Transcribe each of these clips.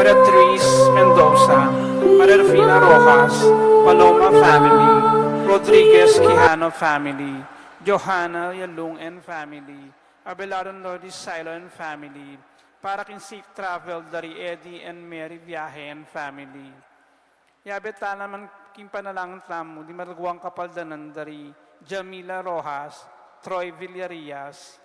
Maria Therese Mendoza, Maria Rufina Rojas, Paloma family, Rodriguez Quijano family, Johanna Yalung and family, Abelardo Lourdes Silo and family, para kin safe travel dari Eddie and Mary Viaje and family. Yabeta naman kin panalangan tamo, di maragwang kapaldanan dari Jamila Rojas, Troy Villarias,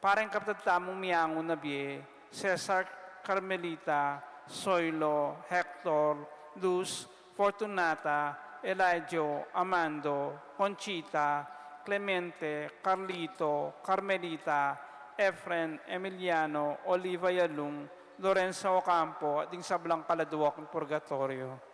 parang kaptatamong miyango na biye, Cesar Carmelita, Soylo, Hector, Luz, Fortunata, Elijah, Amando, Conchita, Clemente, Carlito, Carmelita, Efren, Emiliano, Oliva Yalung, Lorenzo Ocampo, at yung sablang kaladuwak ng purgatorio.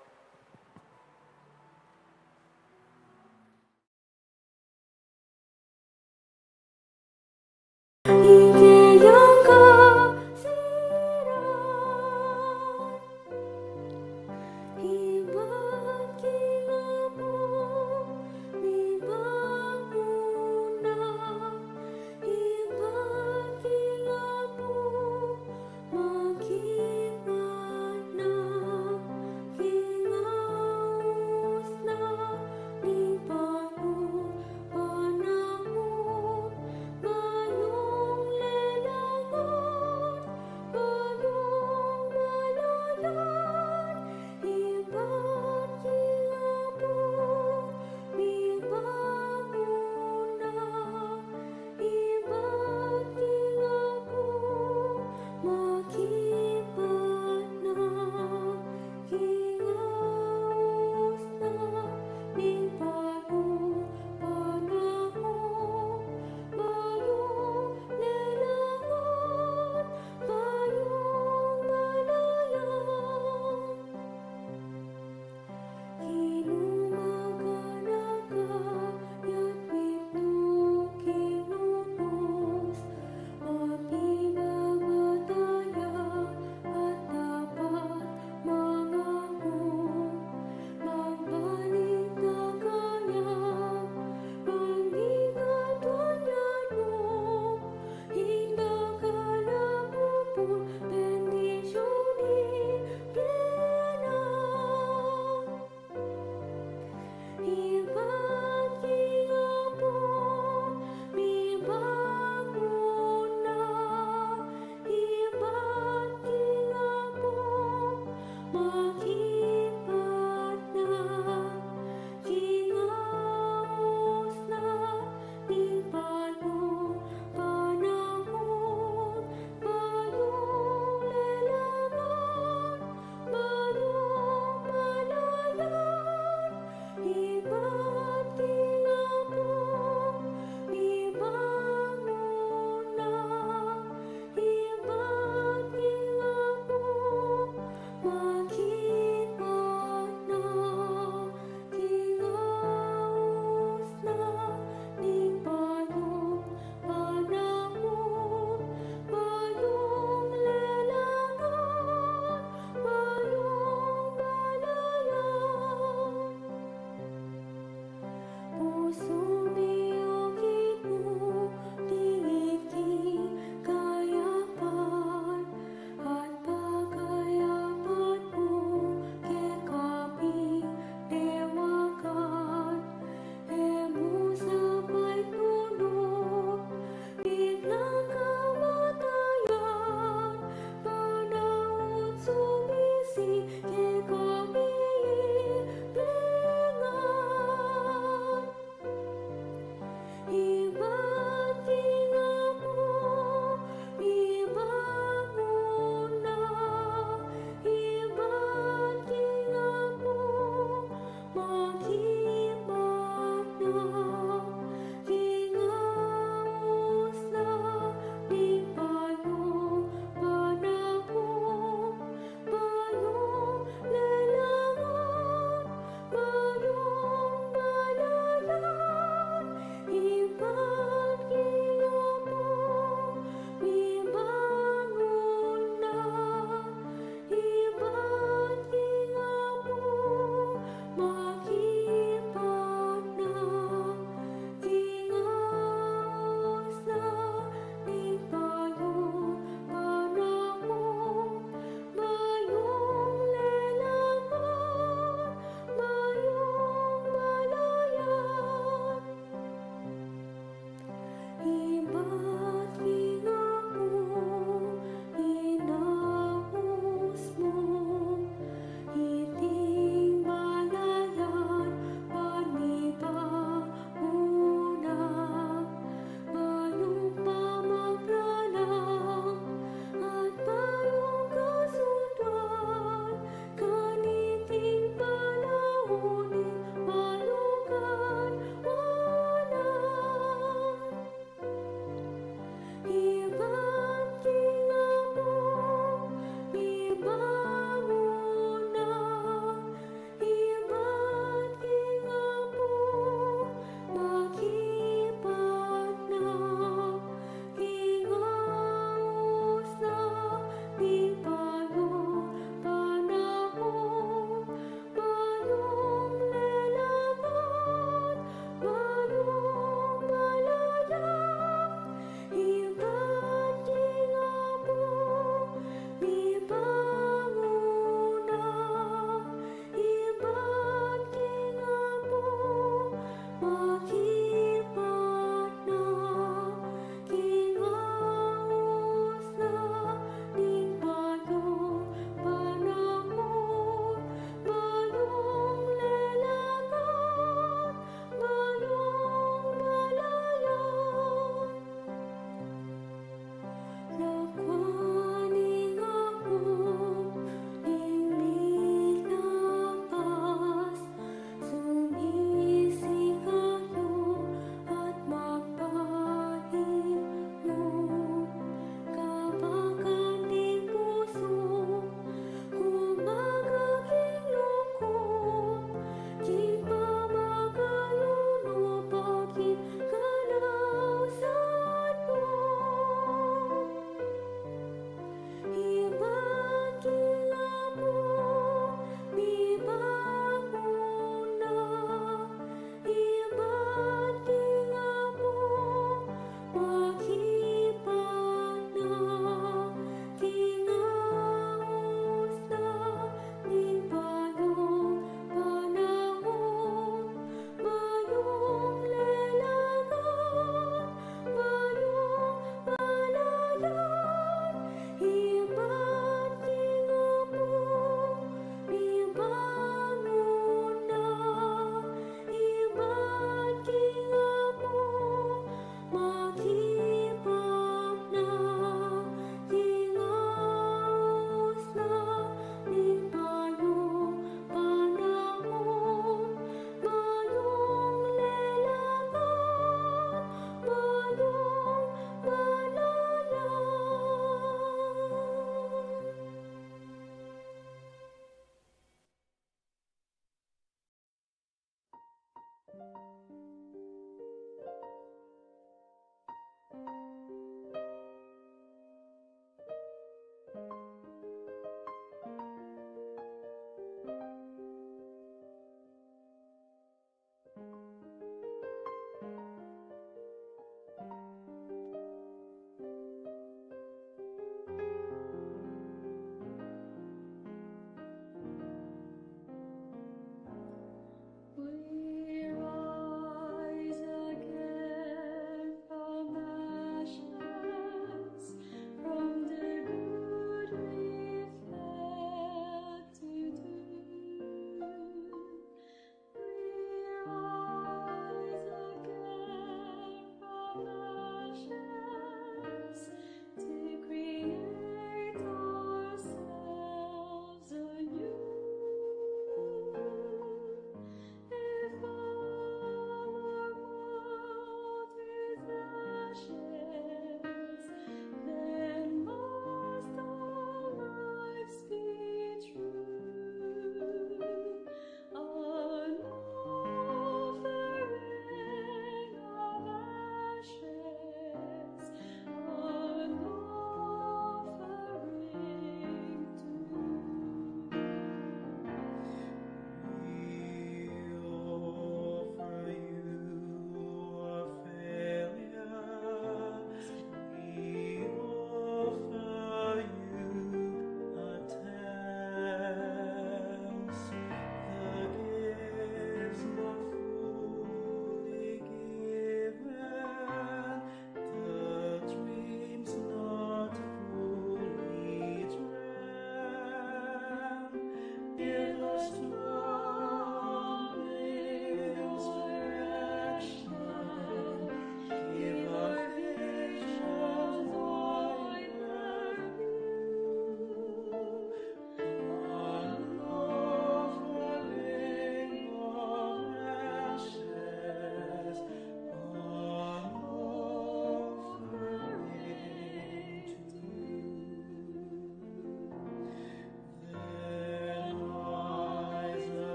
We rise again from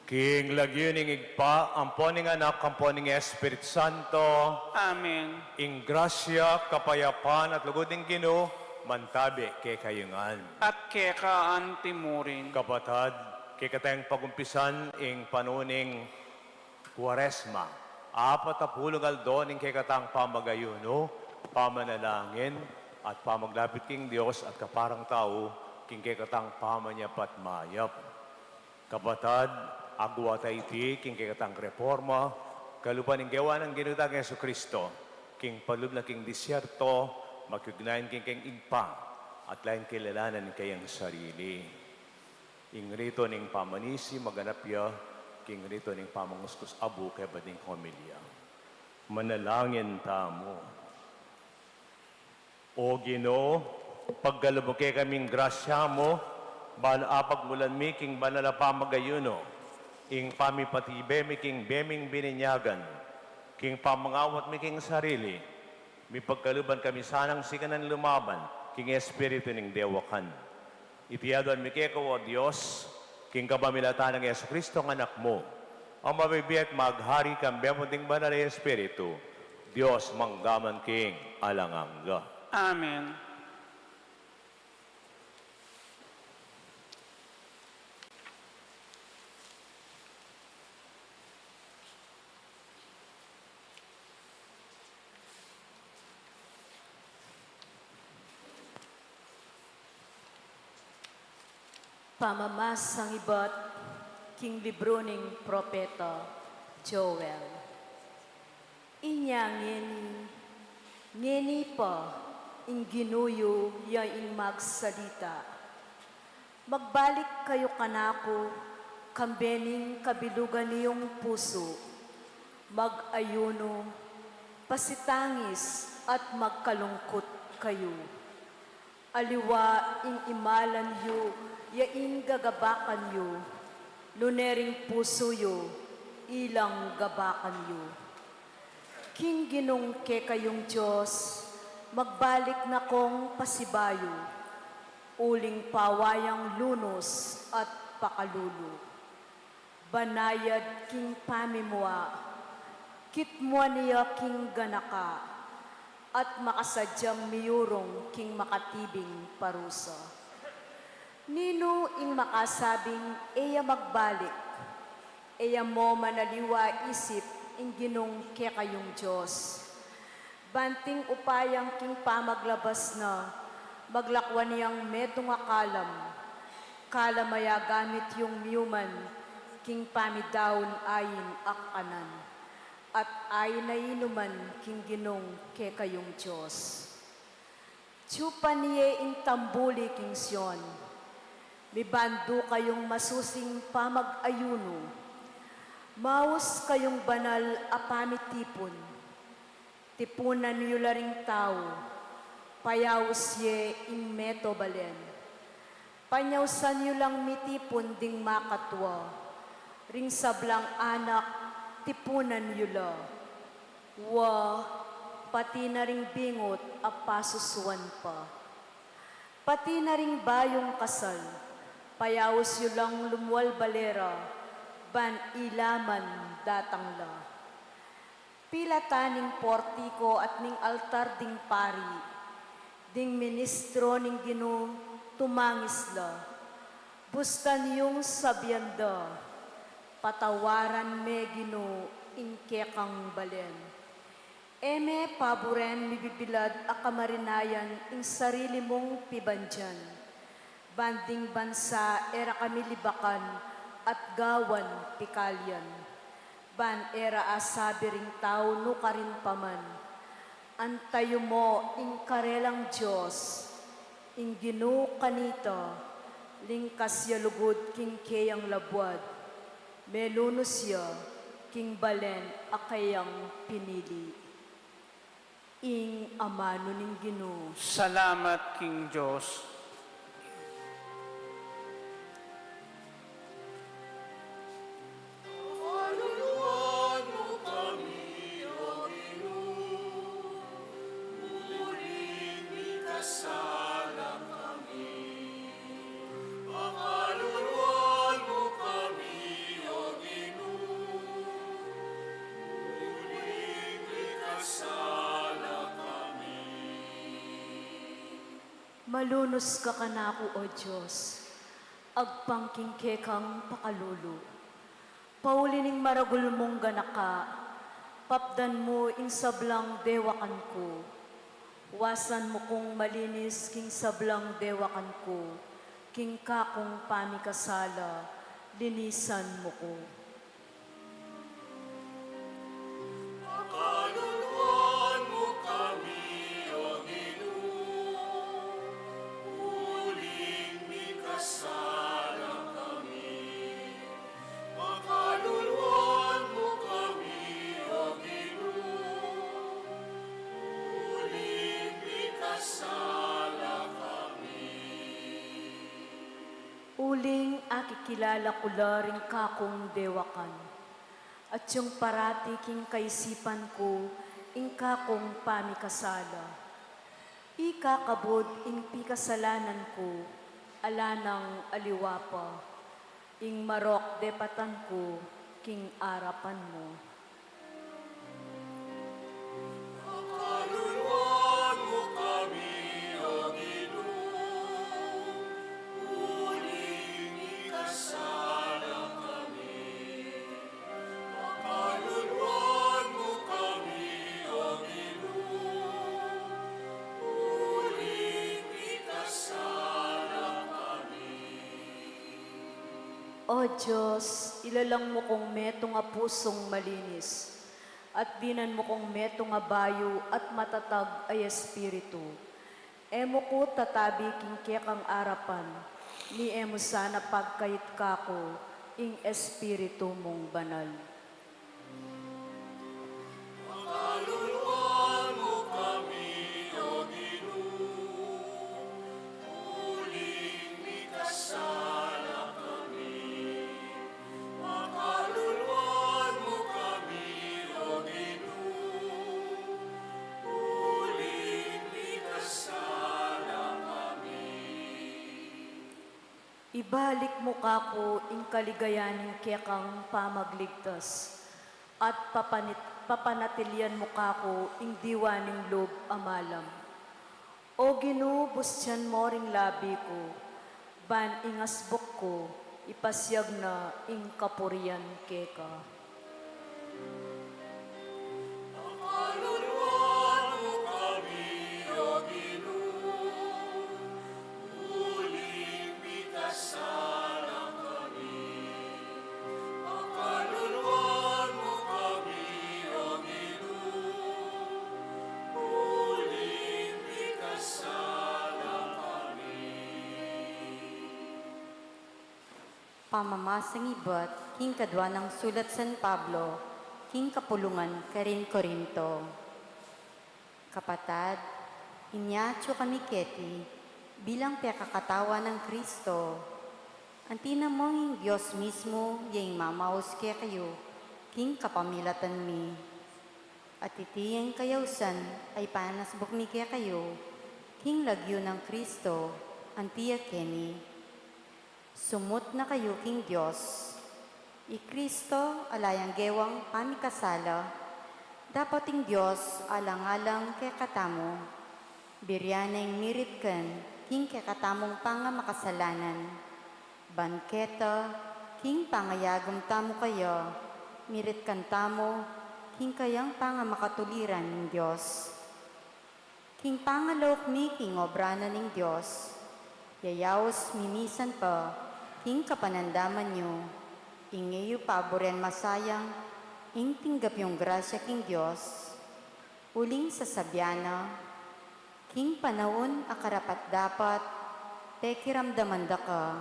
King lagyuning igpa, amponing anak, amponing Espiritu Santo, Amen. ing grasya, kapayapan at lugod ng Ginoo, mantabi kay kayungan. At kekaan timurin. Kapatad, kay katayang pagumpisan ing panuning Quaresma, 40 aldo ning kay katang pamagayuno, pamanalangin, at pamaglapit king Dios at kaparang tao, king kay katang pamanyapat mayap. Kapatad, agwa taiti, king kay katang reforma, kalupan ning gawa ng ginutang Yesu Kristo, king palub na king disyerto, magkugnayan king king igpa, at lain kilalanan kayang sarili. Ing rito ning pamanisi, maganapya, king rito ning pamanguskus abu kay bading homilya. Manalangin tamo. O Ginoo, paggalubuke kaming grasya mo, banapag mulan mi king banala pamagayuno, ing pamipatibe mi king beming bininyagan, king pamangawat mi king sarili, mi pagkaluban kami sanang sikanan lumaban, king espiritu ning dewakan. Itiyadan mi keko o Diyos, king kabamilatan ng Yesu Kristo ang anak mo, ang mabibiyat maghari kang bemunting banal na espiritu, Diyos manggaman king alangangga. Amen. Pamamasang iba't king libro ning propeta Joel. Inyangin, ngeni pa, ing ginuyo ya ing magsalita. Magbalik kayo kanako, kambening kabilugan niyong puso. Mag-ayuno, pasitangis at magkalungkot kayo. Aliwa ing imalan yu, yaing gagabakan yu, lunering puso yu, ilang gabakan yu. King ginong ke kayong Diyos, magbalik na kong pasibayo, uling pawayang lunos at pakalulu. Banayad king pamimwa, kitmwa niya king ganaka, at makasadyang miyurong king makatibing parusa. Nino ing makasabing eya magbalik, eya mo manaliwa isip ing ginong ke kayong Diyos. Banting upayang king pamaglabas na, maglakwan niyang metong akalam, kalamaya gamit yung miyuman, king pamidaon ayin akanan, at ayin na inuman king ginong ke kayong Diyos. Tsupan niye ing tambuli king Sion, mibando kayong masusing pamag-ayuno, maus kayong banal apamitipon, tipunan niyo laring tao, payaus ye in meto balen. Panyawsan niyo lang mitipon ding makatwa, ring sablang anak, tipunan niyo la. Wa, pati na ring bingot apasusuan pa. Pati na ring bayong kasal, payaus niyo lang lumuwal balera, ban ilaman datang la. Pila taning portiko at ning altar ding pari, ding ministro ning Ginoo tumangis la. Bustan yung sabyanda, patawaran me Ginoo inkekang balen. Eme paboren mibibilad akamarinayan ing sarili mong pibandyan. Banding bansa era kami libakan at gawan pikalyan. Ban era asabi ring tao no karin paman. Antayo mo ing karelang Diyos, ing Ginoo kanita, lingkas ya lugod king kayang labwad. Melunos ya, king balen akayang pinili. Ing amano ning Ginoo. Salamat, King Diyos. Pakaluluan mo kami, O Malunos ka kanako, O Diyos, agpangking kang pakalulu. Paulining maragul mong ganaka, papdan mo ing sablang dewakan ko. Wasan mo kong malinis king sablang dewakan ko, king kakong pamikasala, linisan mo ko. Kaluluwan mo kami, O Ginoo, huling mikasala kami. Kaluluwan mo kami, O Ginoo, huling mikasala kami. Uling akikilala ko laring kakong dewakan, at yung parati king kaisipan ko, ing kakong pamikasala. Ikakabod ing pikasalanan ko, alanang aliwapa, ing marok depatan ko, king arapan mo. Kaluluwan mo kami, O Ginoo, huling ikasala kami. Kaluluwan mo kami, O Ginoo, huling ikasala kami. O Diyos, ilalang mo kong meto nga pusong malinis, at dinan mo kong meto nga bayo at matatag ay espiritu. Emo ko tatabi king kekang arapan, ni emo sana pagkait kako, ing espiritu mong banal. Kaluluwan mo kami, O Ginoo, huling mikasala kami. Kaluluwan mo kami, O Ginoo, huling mikasala kami. Ibalik mo kako ing kaligayaning kekang pamagligtas, at papanatilian mo kako ing diwaning loob amalam. O Ginoo, busyan mo ring labi ko, ban ingasbok ko, ipasyag na ing kapurian keka. Kaluluwan mo kami, O Ginoo, huling mikasala kami. Kaluluwan mo kami, O Ginoo, huling mikasala kami. Pamamasang ibat, king kadwa ng sulat San Pablo, king kapulungan karin Korinto. Kapatad, inyatyo kami keti, bilang pekakatawa ng Kristo. Antina mo yung Diyos mismo, yung mamaos kaya kayo, king kapamilatan mi. At iti yung kayawsan ay panasbok mi kaya kayo, king lagyo ng Kristo, antiya keni. Sumut na kayo king Diyos. I Kristo alayang gewang pamikasala, dapat ing Diyos alang-alang kay katamo. Biryaneng mirit ken king kay katamong panga makasalanan. Banketa king pangayagom tamo kayo, mirit kan tamo king kayang panga makatuliran ng Diyos. King pangalok mi king obrana ng Diyos, yayaos mimisan pa, king kapanandaman nyo, ingayo paboren masayang, ing tinggap yung grasya king Diyos, uling sasabyana, king panahon akarapat dapat, pekiramdaman da ka,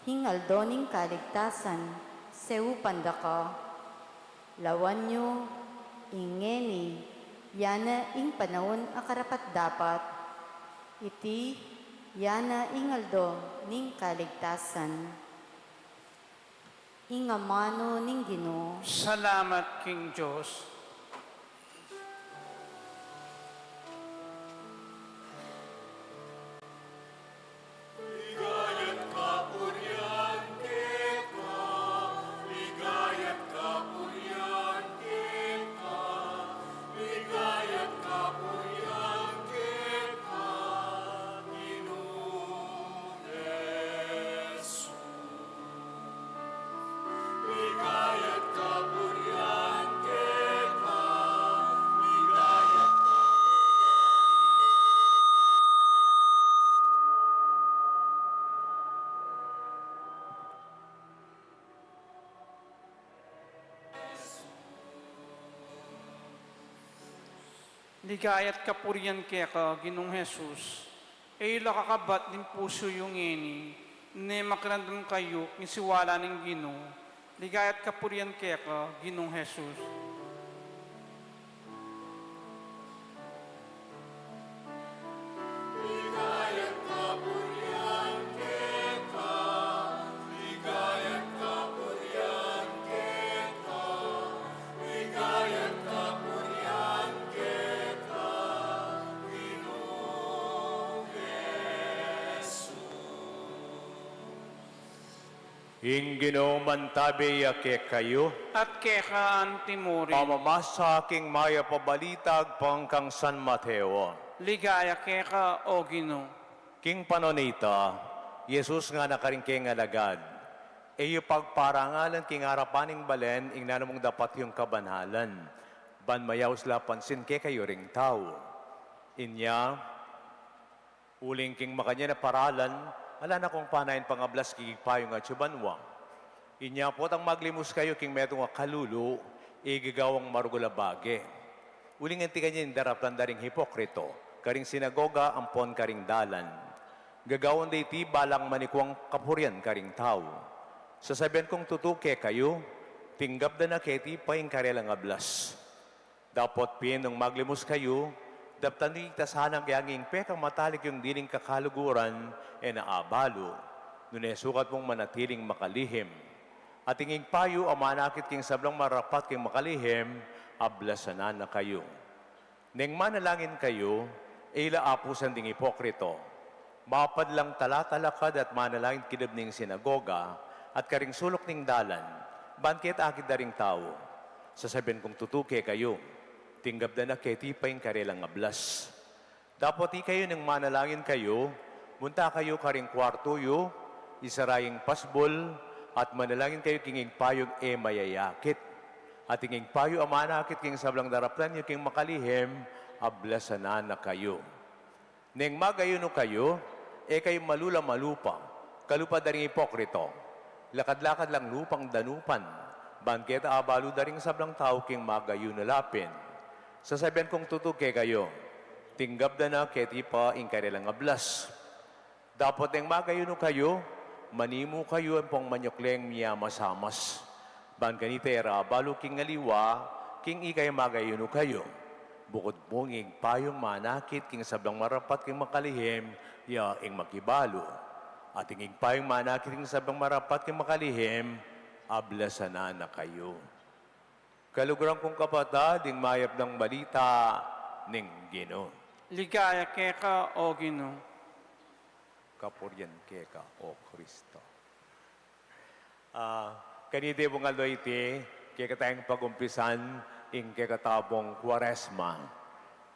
king aldoning kaligtasan, seupan da ka, lawan nyo, ingeni, yana ing panahon akarapat dapat, iti yana ingaldo ning kaligtasan. Ingamano ning Ginoo. Salamat, King Diyos. Ligaya't kapurian kita, ligaya't kapurian kita, ligaya't kapurian kita, Ligayat kapurian keka, Ginong Jesus. Ila kakabat din puso yung ini, ne makiramdam kayo, kisiwala ng Gino. Ligayat kapurian keka, Ginong Jesus. Ligayat kapurian kita, ligayat kapurian kita, ligayat kapurian kita, Ginoong Jesus. Ingino mantabi ake kayo, At keka antimuri, pamamasa aking maya pabalitag pangkang San Mateo. ligaya keka o Gino. King panonita, Jesus nga nakaringking alagad. Iyo pagparangalan king harapaning balen, ing nanamong dapat yung kabanhalan. Banmayaw sila pansin ke kayo ring tao. Inya, uling king makanya na paralan, ala na kong panayin pangablas kikipayong at subanwa. Inya po tang maglimus kayo king metong kalulu, igigawang marugulabage. Uling anti kanya yung daraptan daring hipokrito, karing sinagoga ampon karing dalan. Gagawon day ti balang manikwang kapurian karing tao. Sasabihan kong tutuke kayo, tinggap na keti pa yung karelang ablas. Dapat pinong maglimus kayo, daptan di tasanang kayanging pekang matalik yung dining kakaluguran e naabalo. Nune sukat mong manatiling makalihim. At inging payo ang manakit king sablang marapat king makalihim, ablasanan na kayo. Neng manalangin kayo, ila apusan ding hipokrito. Mapad lang talatalakad at manalangin kidab ning sinagoga at karing sulok ning dalan, banket akid daring tao. Sasabihin kong tutuke kayo, tinggap na keti pa yung karelang ablas. Dapat kayo nang manalangin kayo, munta kayo karing kwarto yo, isaraying pasbol, at manalangin kayo kinging payog mayayakit. At tinging payo amanakit king sablang daraplan nyo king makalihim, ablasanan na kayo. Neng magayuno kayo, kayo malula-malupa, kalupa daring hipokrito. Lakad-lakad lang lupang danupan, bangketa abalo daring sablang tao king magayuno lapin. Sasabihan kong tutuke kayo, tinggap na keti pa ing karelang ablas. Dapat neng magayuno kayo, manimu kayo ang pong manyokleng miya masamas. Ban ganito balo king ngaliwa, king ikay magayuno kayo. Bukod ponging payong manakit, king sablang marapat king makalihim, ya ing makibalo. At ing payong manakit, king sablang marapat king makalihim, ablasanan na kayo. Kaluguran kong kapatid, ding mayap ng balita, ning Gino. Ligaya keka o Gino. Kapuryan keka o Kristo. Kanite mong aloyti, kekatayang pagumpisan, ing kekatabong Kwaresma.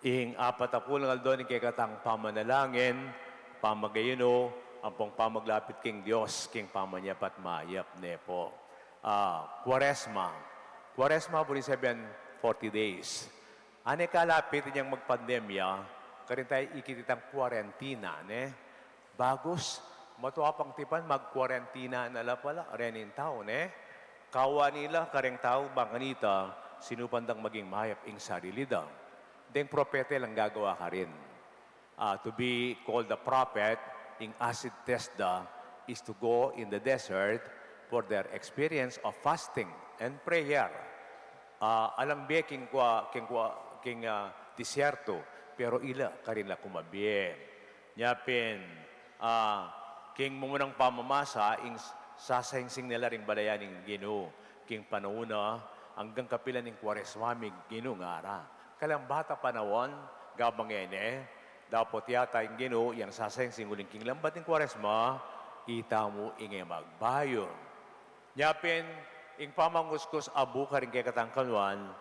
Ing 40 aldo, ing kekatang pamanalangin, pamagayuno, ang pong pamaglapit king Diyos, king pamanyapat mayap ne po. Kwaresma. Kwaresma po 40 days. Ane kalapit niyang magpandemya, karin tayo ikititang kwarentina, ne? Bagos, matuapang tipan, mag-kwarentina na pala, renin tao, ne? Kawa nila, kareng tao, bangkanita, sinupandang maging mayap ing sarili daw. Deng propete lang gagawa ka rin. To be called a prophet, ing acid test is to go in the desert for their experience of fasting and prayer. Alam biye king disyerto, pero ila karila kumabie. Nyapin, king mumunang pamamasa, ing sasayingsing nila ring balayaning Ginoo, king panuna, hanggang kapilan ng Kwaresmamig ginungara. Kalang bata panawon, gabang ene, dapat yata yung Ginoo, yung sasayang singuling king lambat ng Kwaresma, ita mo ingay magbayon. Nyapin, ing pamanguskus abu ka rin kay katangkanuan,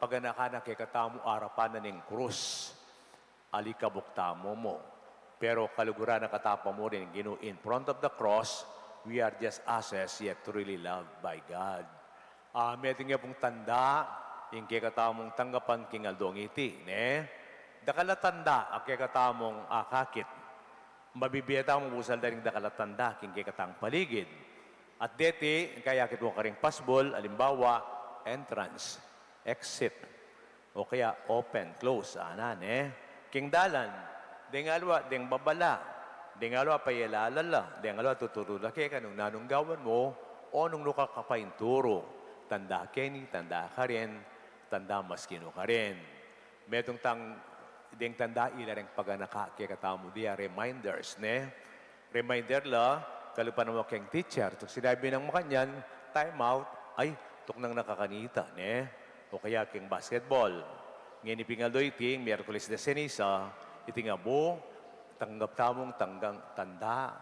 paganakana kay katamu arapan na ng krus, alikabuktamo mo. Pero kaluguran na katapa mo rin Ginoo in front of the cross, we are just asses yet truly loved by God. Meting nga pong tanda, yung kikatamong tanggapan king aldong iti, ne? Dakalatanda, ang kikatamong akakit. Mabibiyata mo busal daring dakalatanda, king kikatang paligid. At deti, kaya kito ka ring pasbol, alimbawa, entrance, exit. O kaya open, close, anan King dalan, deng alwa, deng babala, deng alwa payalalala, deng alwa tutulula kaya kanong nanunggawan mo, o nung luka ka pa inturo, tanda keni, tanda ka rin, tanda maskino ka rin. Metong deng tanda ila rin paganaka kaya katamo diya, reminders, Reminder la, kalupan mo keng teacher, tuk sinabi ng mga kanyan, time out, ay, tuk nang nakakanita, O kaya keng basketball. Ngayon ipingaloy ting, Miyerkules de Ceniza, itingabo, tanggap tamong tanda,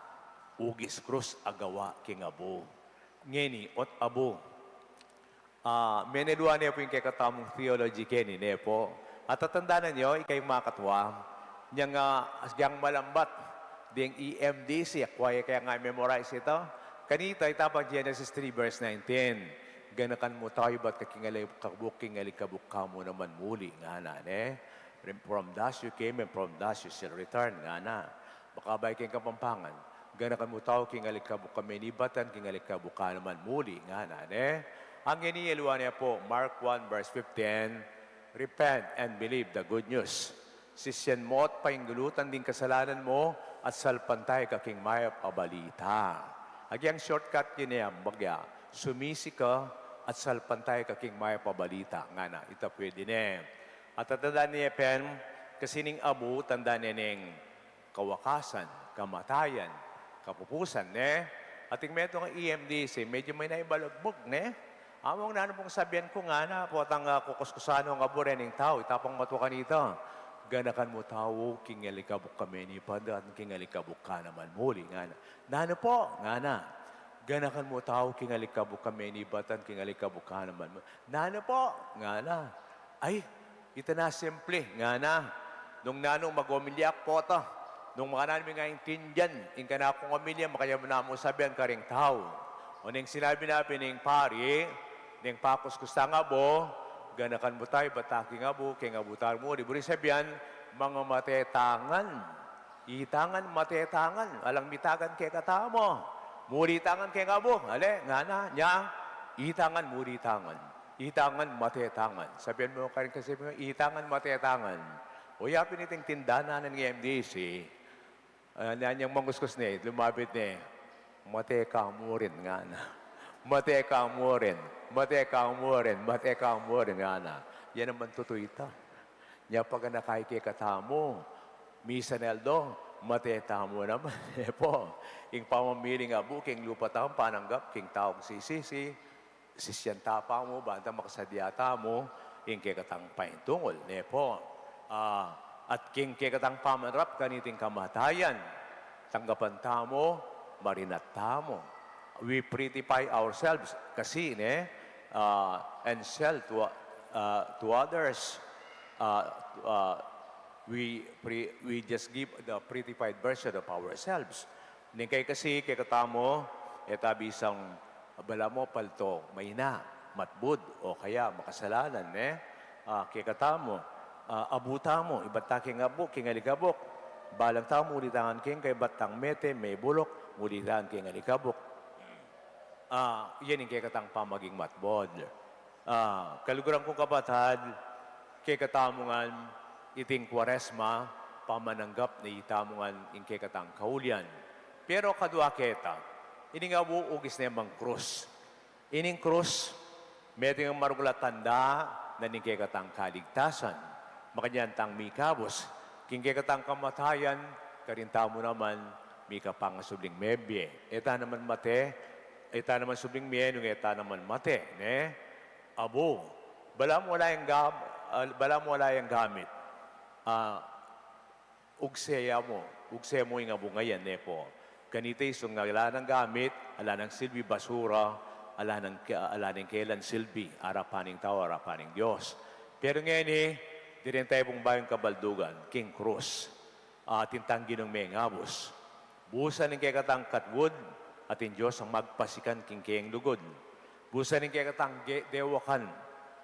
ugis krus agawa king abo. Ngeni, ot abo. Menedua niya po yung kakatamong theology keni, po. At tatandaan niyo, ikay makatwa, niyang asyang malambat, ding EMDC, kaya nga memorize ito. Kanita, itapang Genesis 3 verse 19. Ganakan mo tayo, ba't kakingalay kabuk ka mo naman muli, nga na, From thus you came and from thus you shall return, nga na. Baka ba kayong kapampangan, ganakan mo tayo, kingalik kabuk kami nibatan, kingalik kabuk ka naman muli, nga na, Ang iniyaluan niya po, Mark 1 verse 15, repent and believe the good news. Sisyan mo at painggulutan din kasalanan mo at salpantay kaking mayap abalita. Agyang shortcut yun niya, bagya, sumisi ka at salpantay kaking mayap abalita. Nga na, ito pwede At tatandaan niya, Pen, kasining abu, tandaan niya ning kawakasan, kamatayan, kapupusan, At yung metong EMDC, medyo may naibalagbog, Among na pong sabihan ko nga na, potang kukuskusano ang abo rin ng tao, itapang matuwa kanita. Ganakan mo tao, kingalikabok kami ni Pada, at kingalikabok ka naman muli, nga na. Nano po, nga na. Ganakan mo tao, kingalikabok kami ni Batan, kingalikabok ka naman mo. Nano po, nga na. Ay, ito na simple, nga na. Nung nanong mag-umilyak po ito, nung mga namin nga intindihan, ka na akong umilya, makaya mo na mo sabihan ka ring tao. O nang sinabi namin ng pari, ng pakos kusta nga bo, ganakan mo tayo, bataki nga bo, kaya nga butar mo. Di buri sabihan, mga matetangan. Itangan, matetangan. Alang mitagan kaya katamo. Muritangan kaya nga bo. Ale, nga na, niya. Itangan, muritangan. Itangan, matetangan. Sabihan mo ka rin kasi, itangan, matetangan. O yapin iting tindana ng MDC, nanyang manguskus lumabit mateka mo rin nga na. Mateka mo rin. Mateka mo rin. Mateka mo rin nga na. Yan naman totoo ito. Nya pag nakikikatamo, Misa Neldo, mateta mo naman. Po, king pamamiling abu, king lupatang pananggap, king taong sisisi, sisyan tapa mo, banda makasadyata mo, king kikatang paintungol. Po, at king kikatang pamanrap, kaniting kamatayan, tanggapan tamo, marinat tamo. We prettify ourselves kasi, and sell to others. We just give the prettified version of ourselves. Ningkay kasi, kay katamo, etabisang bala mo palto, may na, matbud, o kaya makasalanan, kay katamo, abuta mo, iba't taking abu, kingalikabok, balang tao, mulitangan king, kay batang mete, may bulok, mulitangan king alikabok. Yan yung kay katang pamaging matbod. Kaluguran kong kabatad, kay katamungan, iting Kwaresma, pamananggap na itamungan in kay katang kaulyan. Pero kadwa keta, ining abu ugis na yung krus. Ining krus, medyo yung marugulat tanda na ning kay katang kaligtasan. Makanyan tang mikabos, king kay katang kamatayan, karinta mo naman, mika pangasubling mebye. Eta naman mate, eta naman subling mienong, eta naman mate, abo. Bala mo wala yung gamit. Ugseya mo yung abo ngayon, po. Ganito isong ala ng gamit, ala ng silbi basura, ala ng kailan silbi, arapaning tao, arapaning Diyos. Pero ngayon di rin tayo pong bayang kabaldugan, King Cruz, tintanggi ng may ngabos. Busan ng kay katang katwood, atin Diyos ang magpasikan king kayang lugod. Busan ng kay katang dewakan,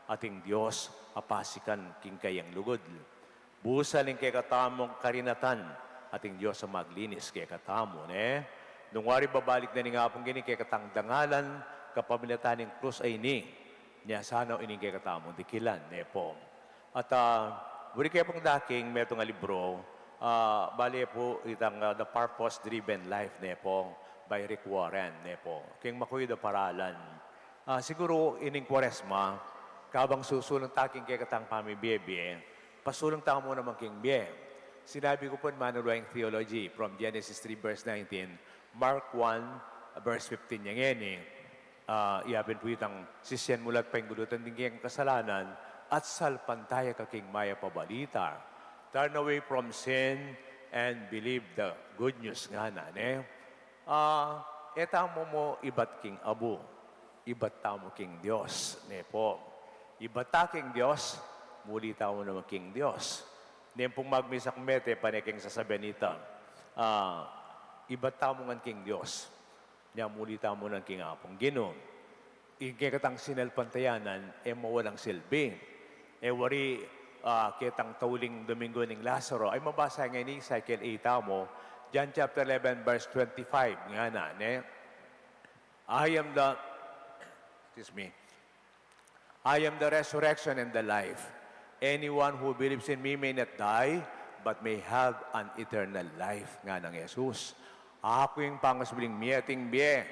ating Diyos apasikan king kayang lugod. Busan ng kay katamong karinatan, ating Diyos ang maglinis kay katamo. Nung wari babalik na ni nga pong gini kay katang dangalan, kapamilatan ng krus ay ni, niya sana ining kay katamong dikilan. Po. At buri kayo pong daking meto nga libro, bali po itang The Purpose-Driven Life ne po by Rick Warren ne po. King makuyo da paralan. Siguro ining Kwaresma, kabang susulong taking kay katang pamibiyebye, pasulong tao mo naman king biye. Sinabi ko po in Manuel Theology from Genesis 3 verse 19, Mark 1 verse 15 yang eni. Iapin po itang sisyan mulat pa yung gulutan din kayang kasalanan at salpantaya kaking maya pabalita. Turn away from sin and believe the good news nga na. Eta mo ibat king abu, ibat mo king Diyos. Ne po, ibat ta king Diyos, muli mo naman king Diyos. Ne pong magmisak mete, paneking sasabihan nita, ibat mo nga king Diyos. Niya muli mo ng king apong Ginoo. Ikikatang sinalpantayanan, mawalang silbi. Wari, kitang tauling Domingo ng Lazaro, ay mabasa nga ni Cycle 8 mo, John chapter 11, verse 25, nga na, I am the resurrection and the life. Anyone who believes in me may not die, but may have an eternal life, nga ng Jesus. Ako yung pangasbiling miyating biye.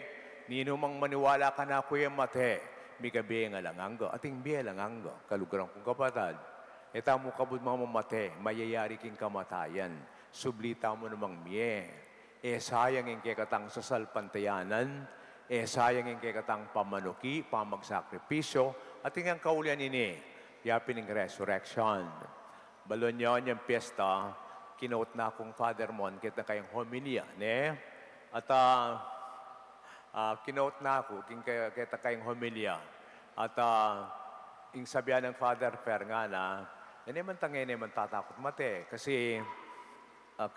Nino mang maniwala ka na ako yung mate. May kabiye nga langanggo. Ating biye langanggo. Kalugarang kong kapatad. Eta mo kabud mga mamate. Mayayari king kamatayan. Sublita mo namang miye. Sayang yung kekatang sasalpantayanan. Sayang yung kekatang pamanuki, pamagsakripisyo. At yung kaulian ini, yapin ng resurrection. Balon yun yung piyesta. Kinote na akong Father Mon, kita kayong homilia, At kinote na ako, kita kayong homilia. At yung sabihan ng Father Fer nga na, man tangin, man tatakot mate. Kasi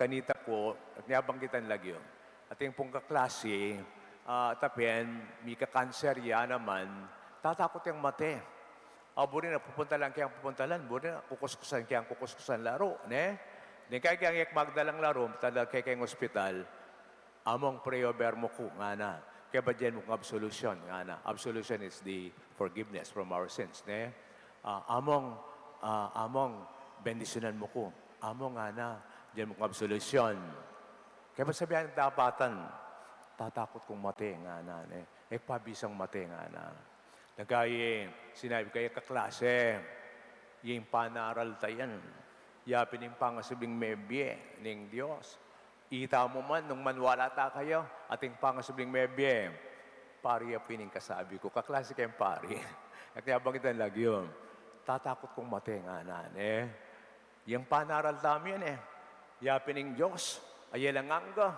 kanita po, at niyabanggitan lagi yun. At yung pong kaklase, tapin, may kakanser yan naman, tatakot yung mate. Buri na pupunta lang kayang pupuntalan, buri na kukuskusan kayang kukuskusan laro, Di kaya kayang magdalang laro, talag kaya kayang ospital, among prayer mo ko, nga na. Kaya ba dyan mong absolution, nga na. Absolution is the forgiveness from our sins, among bendisyonan mo ko, among nga na, dyan mong absolution. Kaya ba sabihan ng tapatan, tatakot kong mate, nga na, pabisang mate, nga na. Nagkaya, sinabi kayo kaklase, yung panaral tayan, yapin yung pangasabing mebye ng Diyos. Ita mo man, nung manwala ta kayo, ating pangasabing mebye, pari yapining kasabi ko. Kaklase kayong pari. At nabangitan lagi yun. Tatakot kong mate nga na, Yung panaral namin, yapin ng Diyos, ay langangga.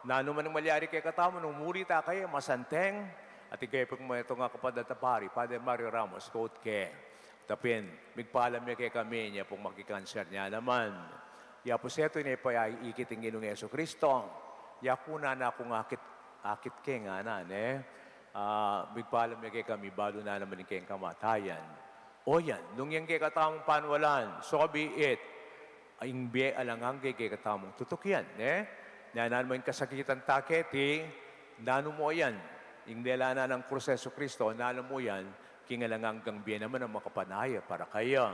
Nano man ang malyari kay katamo, nung muli ta kayo, masanteng. At ikaw pong ito nga kapatid na pari, Padre Mario Ramos, quote ke. Tapin, migpaalam niya kay kami niya pong magkikanser niya naman. Ya po seto niya po ay ikiting Ginong Yeso Kristo. Ya kuna na akong akit ke nga na, migpaalam niya kay kami, balo na naman kayong kamatayan. O yan, nung yung kay katamong panwalan, so be it, ang biye alangang kay katamong tutok yan, Nanan mo yung kasakitan taketi, nano mo yan, yung delana ng proseso Kristo, nano mo yan, kingalanganggang biya naman ang makapanaya para kaya.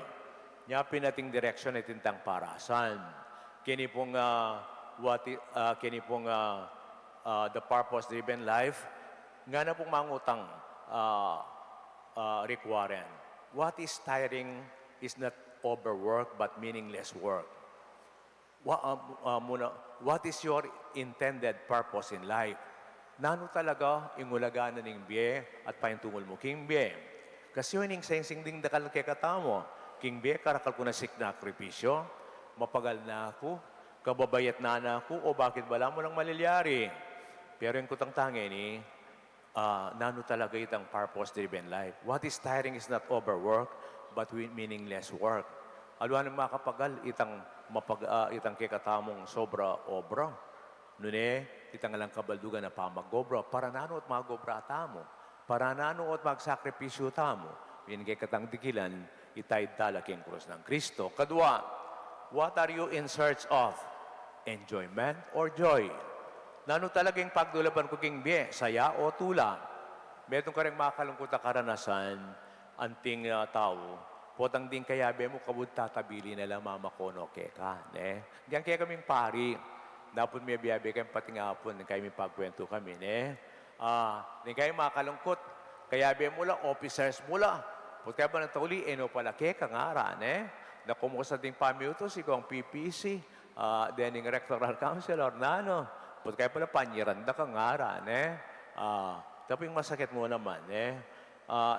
Nyapin nating direksyon at tintang parasan. Kini pong, The Purpose-Driven Life, nga na pong mangutang Rick Warren. What is tiring is not overwork but meaningless work. What is your intended purpose in life? Nano talaga ingulaganan ng biye at pahintungol mo king biye. Kasi yun yung sensing ding dakal kay katamo. King biye, karakal ko na siknakripisyo, mapagal na ako, kababayat na ako, o bakit bala mo lang malilyari? Pero yung kutang tangi nano talaga itang purpose-driven life. What is tiring is not overwork, but meaningless work. Aluan ng makapagal, itang kay katamong sobra-obra. Nune, itang alang kabaldugan na pamagobra, para nano at magobra tamo. Para nano at magsakripisyo tamo. Yan kay katang dikilan, itay talaking krus ng Kristo. Kadua, what are you in search of? Enjoyment or joy? Nano talagang pagdulaban ko king biye, saya o tula? Metong ka rin makalungkot na karanasan, anting tao, potang din kayabe mo, kabut tatabili na lang mama ko no keka. Ne? Diyan kaya kaming pari. Dapat may biyabe kayong pati nga po, kayo may pagkwento kami. Ne? Hindi kayo makalungkot. Kayabe mula, officers mula. Put kaya ba ng tauli, no pala keka nga ra. Ne? Na kumusta ding pamiuto, si kong PPC, dening rectoral council or nano. Put kaya pala panyiranda ka nga ra. Ne? Tapos yung masakit mo naman.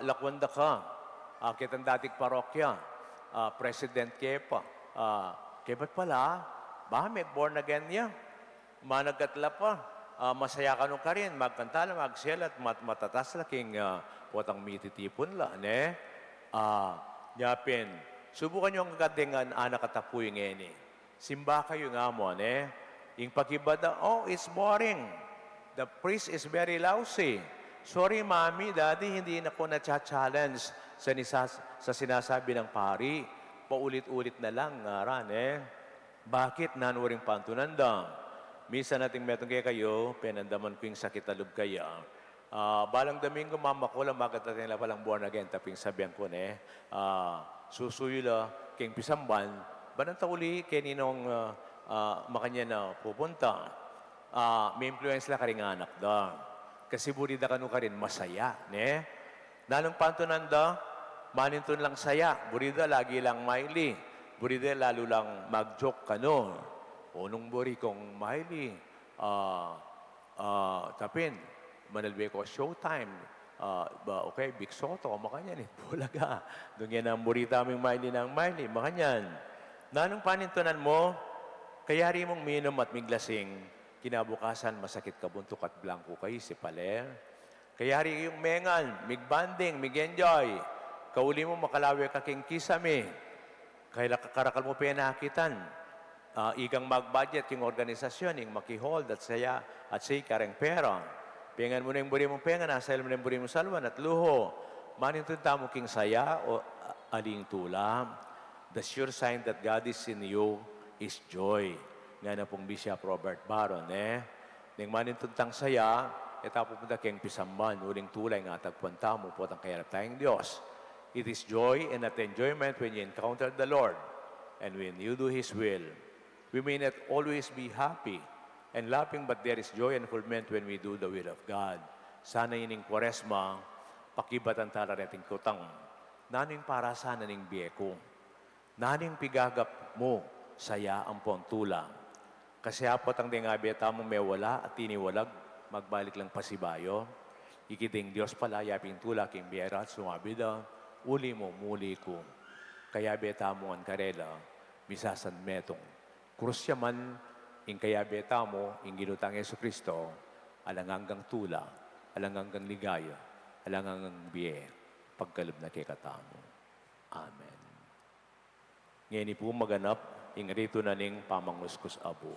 Lakwanda ka. Kitang dating parokya, President Kepa. Kepa't pala, ba may born again niya? Managatla pa. Masaya ka nung ka rin. Magkanta lang, magsel at matatas laking potang mititipon la. Nyapin, subukan nyo ang katingan anak katapuy ngeni. Simba kayo nga mo, yung pagkibada, oh, it's boring. The priest is very lousy. Sorry, Mami, Daddy, hindi na ko na-challenge sa sinasabi ng pari. Paulit-ulit na lang, ngaran, Bakit nanuring pantunanda? Minsan nating metong kayo, penandaman ko yung sakit alub kaya. Balang Domingo, mama ko lang, magkatatin na palang born again, taping sabihan ko, susuyo la, king pisamban, banang tauli, keninong makanya na pupunta. May influence la ka rin anak da. Kasi burida ka ka rin masaya. Nanong pantunanda, maninton lang saya. Burida lagi lang maili. Burida lalo lang mag-joke ka no. Unong buri kong maili. Tapin, manalbe ko showtime. Okay, Big Soto, makanyan Bulaga. Doon yan ang burida aming maili ng maili. Makanyan. Nanong panintunan mo, kaya rin mong minom at miglasing, kinabukasan, masakit ka buntok at blanco kayo si Paler. Kaya rin yung mengan, mig-banding, mig-enjoy. Kauli mo makalawi ka king kisame. Kaya karakal mo penakitan. Igang mag-budget yung organisasyon, yung makihold at saya at say kareng pera. Pengan mo na yung buri mong pengan, asal mo na yung buri mong salwan at luho. Manintunta mo king saya o aling tulam. The sure sign that God is in you is joy. Nga na pong Bishop Robert Baron, Nang manintuntang saya, etapo po na kayong pisamban, uling tulay nga tagpunta mo po ang kayarap tayong Diyos. It is joy and not enjoyment when you encounter the Lord and when you do His will. We may not always be happy and laughing, but there is joy and fulfillment when we do the will of God. Sana ining Kwaresma, pakibatan tala nating kutang. Naning para sana ning biyeko. Naning pigagap mo, saya ang pontulang. Kasi apot ang dingabi at among may wala at tiniwalag, magbalik lang pasibayo. Ikiting Diyos pala, yaping tulak, imbiyera at sumabi daw, uli mo, muli ko. Kaya beta mo ang karela, misasan metong. Krusya man, ing kaya beta mo, ing ginutang Yesu Kristo, alanganggang tula, alanganggang ligaya, alanganggang biye, pagkalab na kay katamo. Amen. Ngayon po maganap, ing rito na ning pamanguskus abo.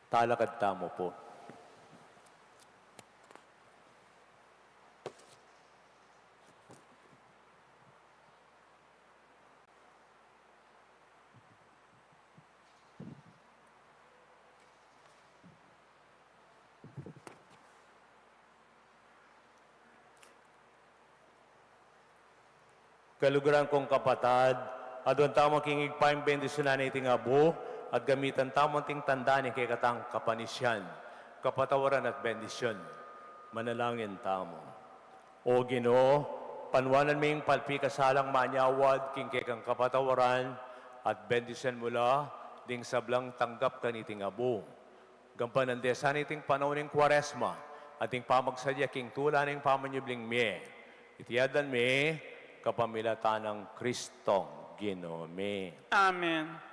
Talakad tamo po. Kaluguran kong kapatad, adon tamang kingig paing bendisyonan iting abo, at gamitan tamang ting tanda ni kay katang kapanisyan, kapatawaran at bendisyon. Manalangin tamo. O Ginoo, panwanan ming palpi kasalang manyawad, king kay kang kapatawaran, at bendisyon mula, ding sablang tanggap kaniting abo. Gampanan desan iting panahon ng Kwaresma, ating pamagsadya king tula ng pamanyubling me. Itiyadan me, kapamilatan ng Kristong Ginome. Amen.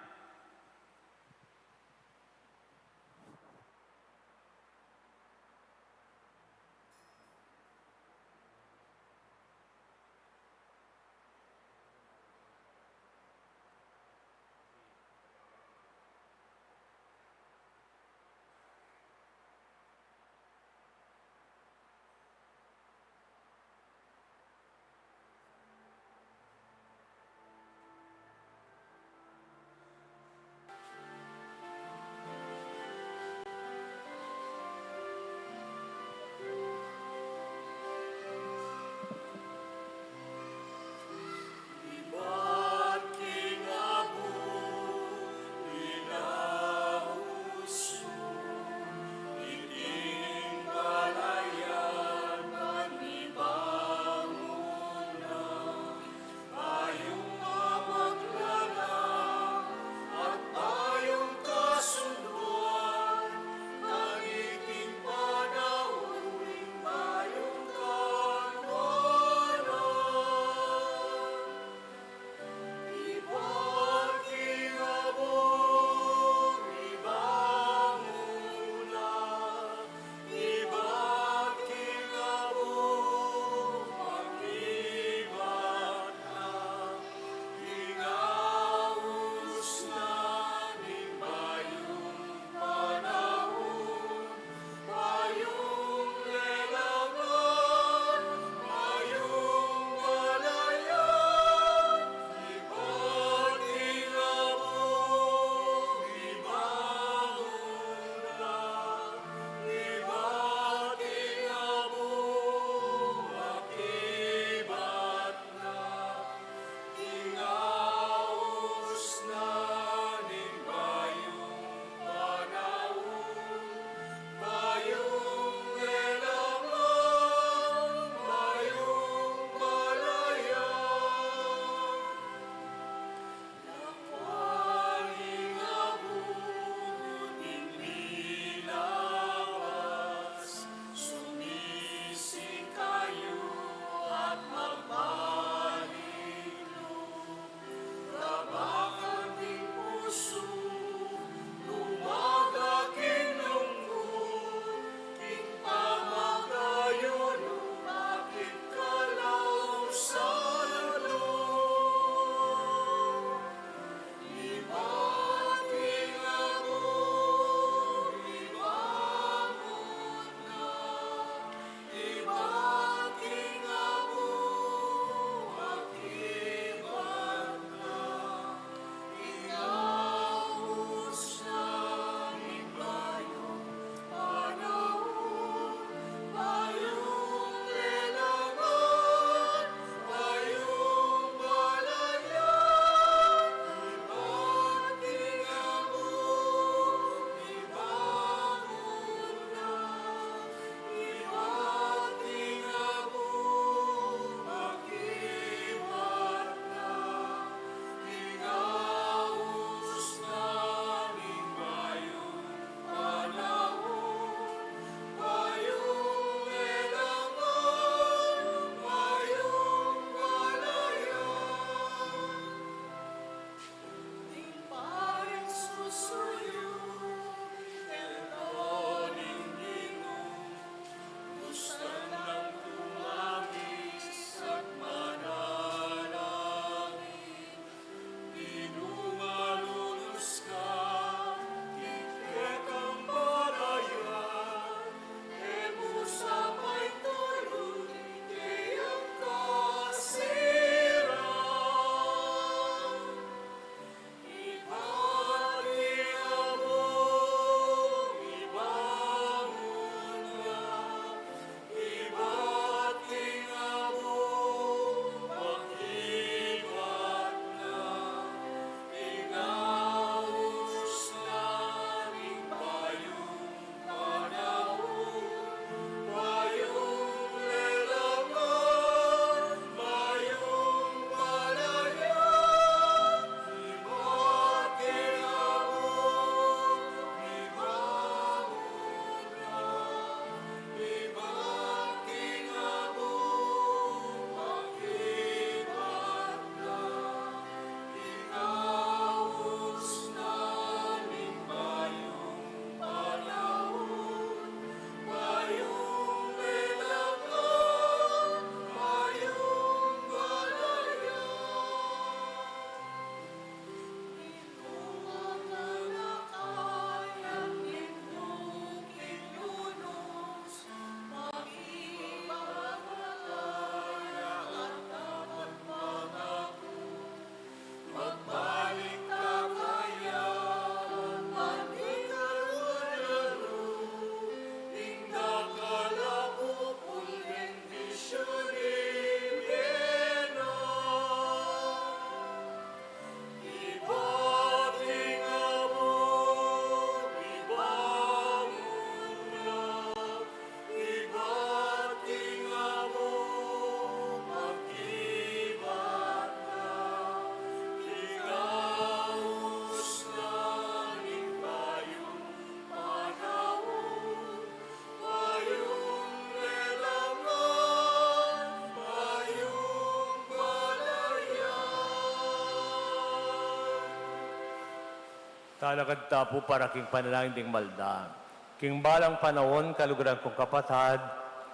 Talagad tapo para king panalangin ding malda. King balang panahon, kaluguran kong kapatad,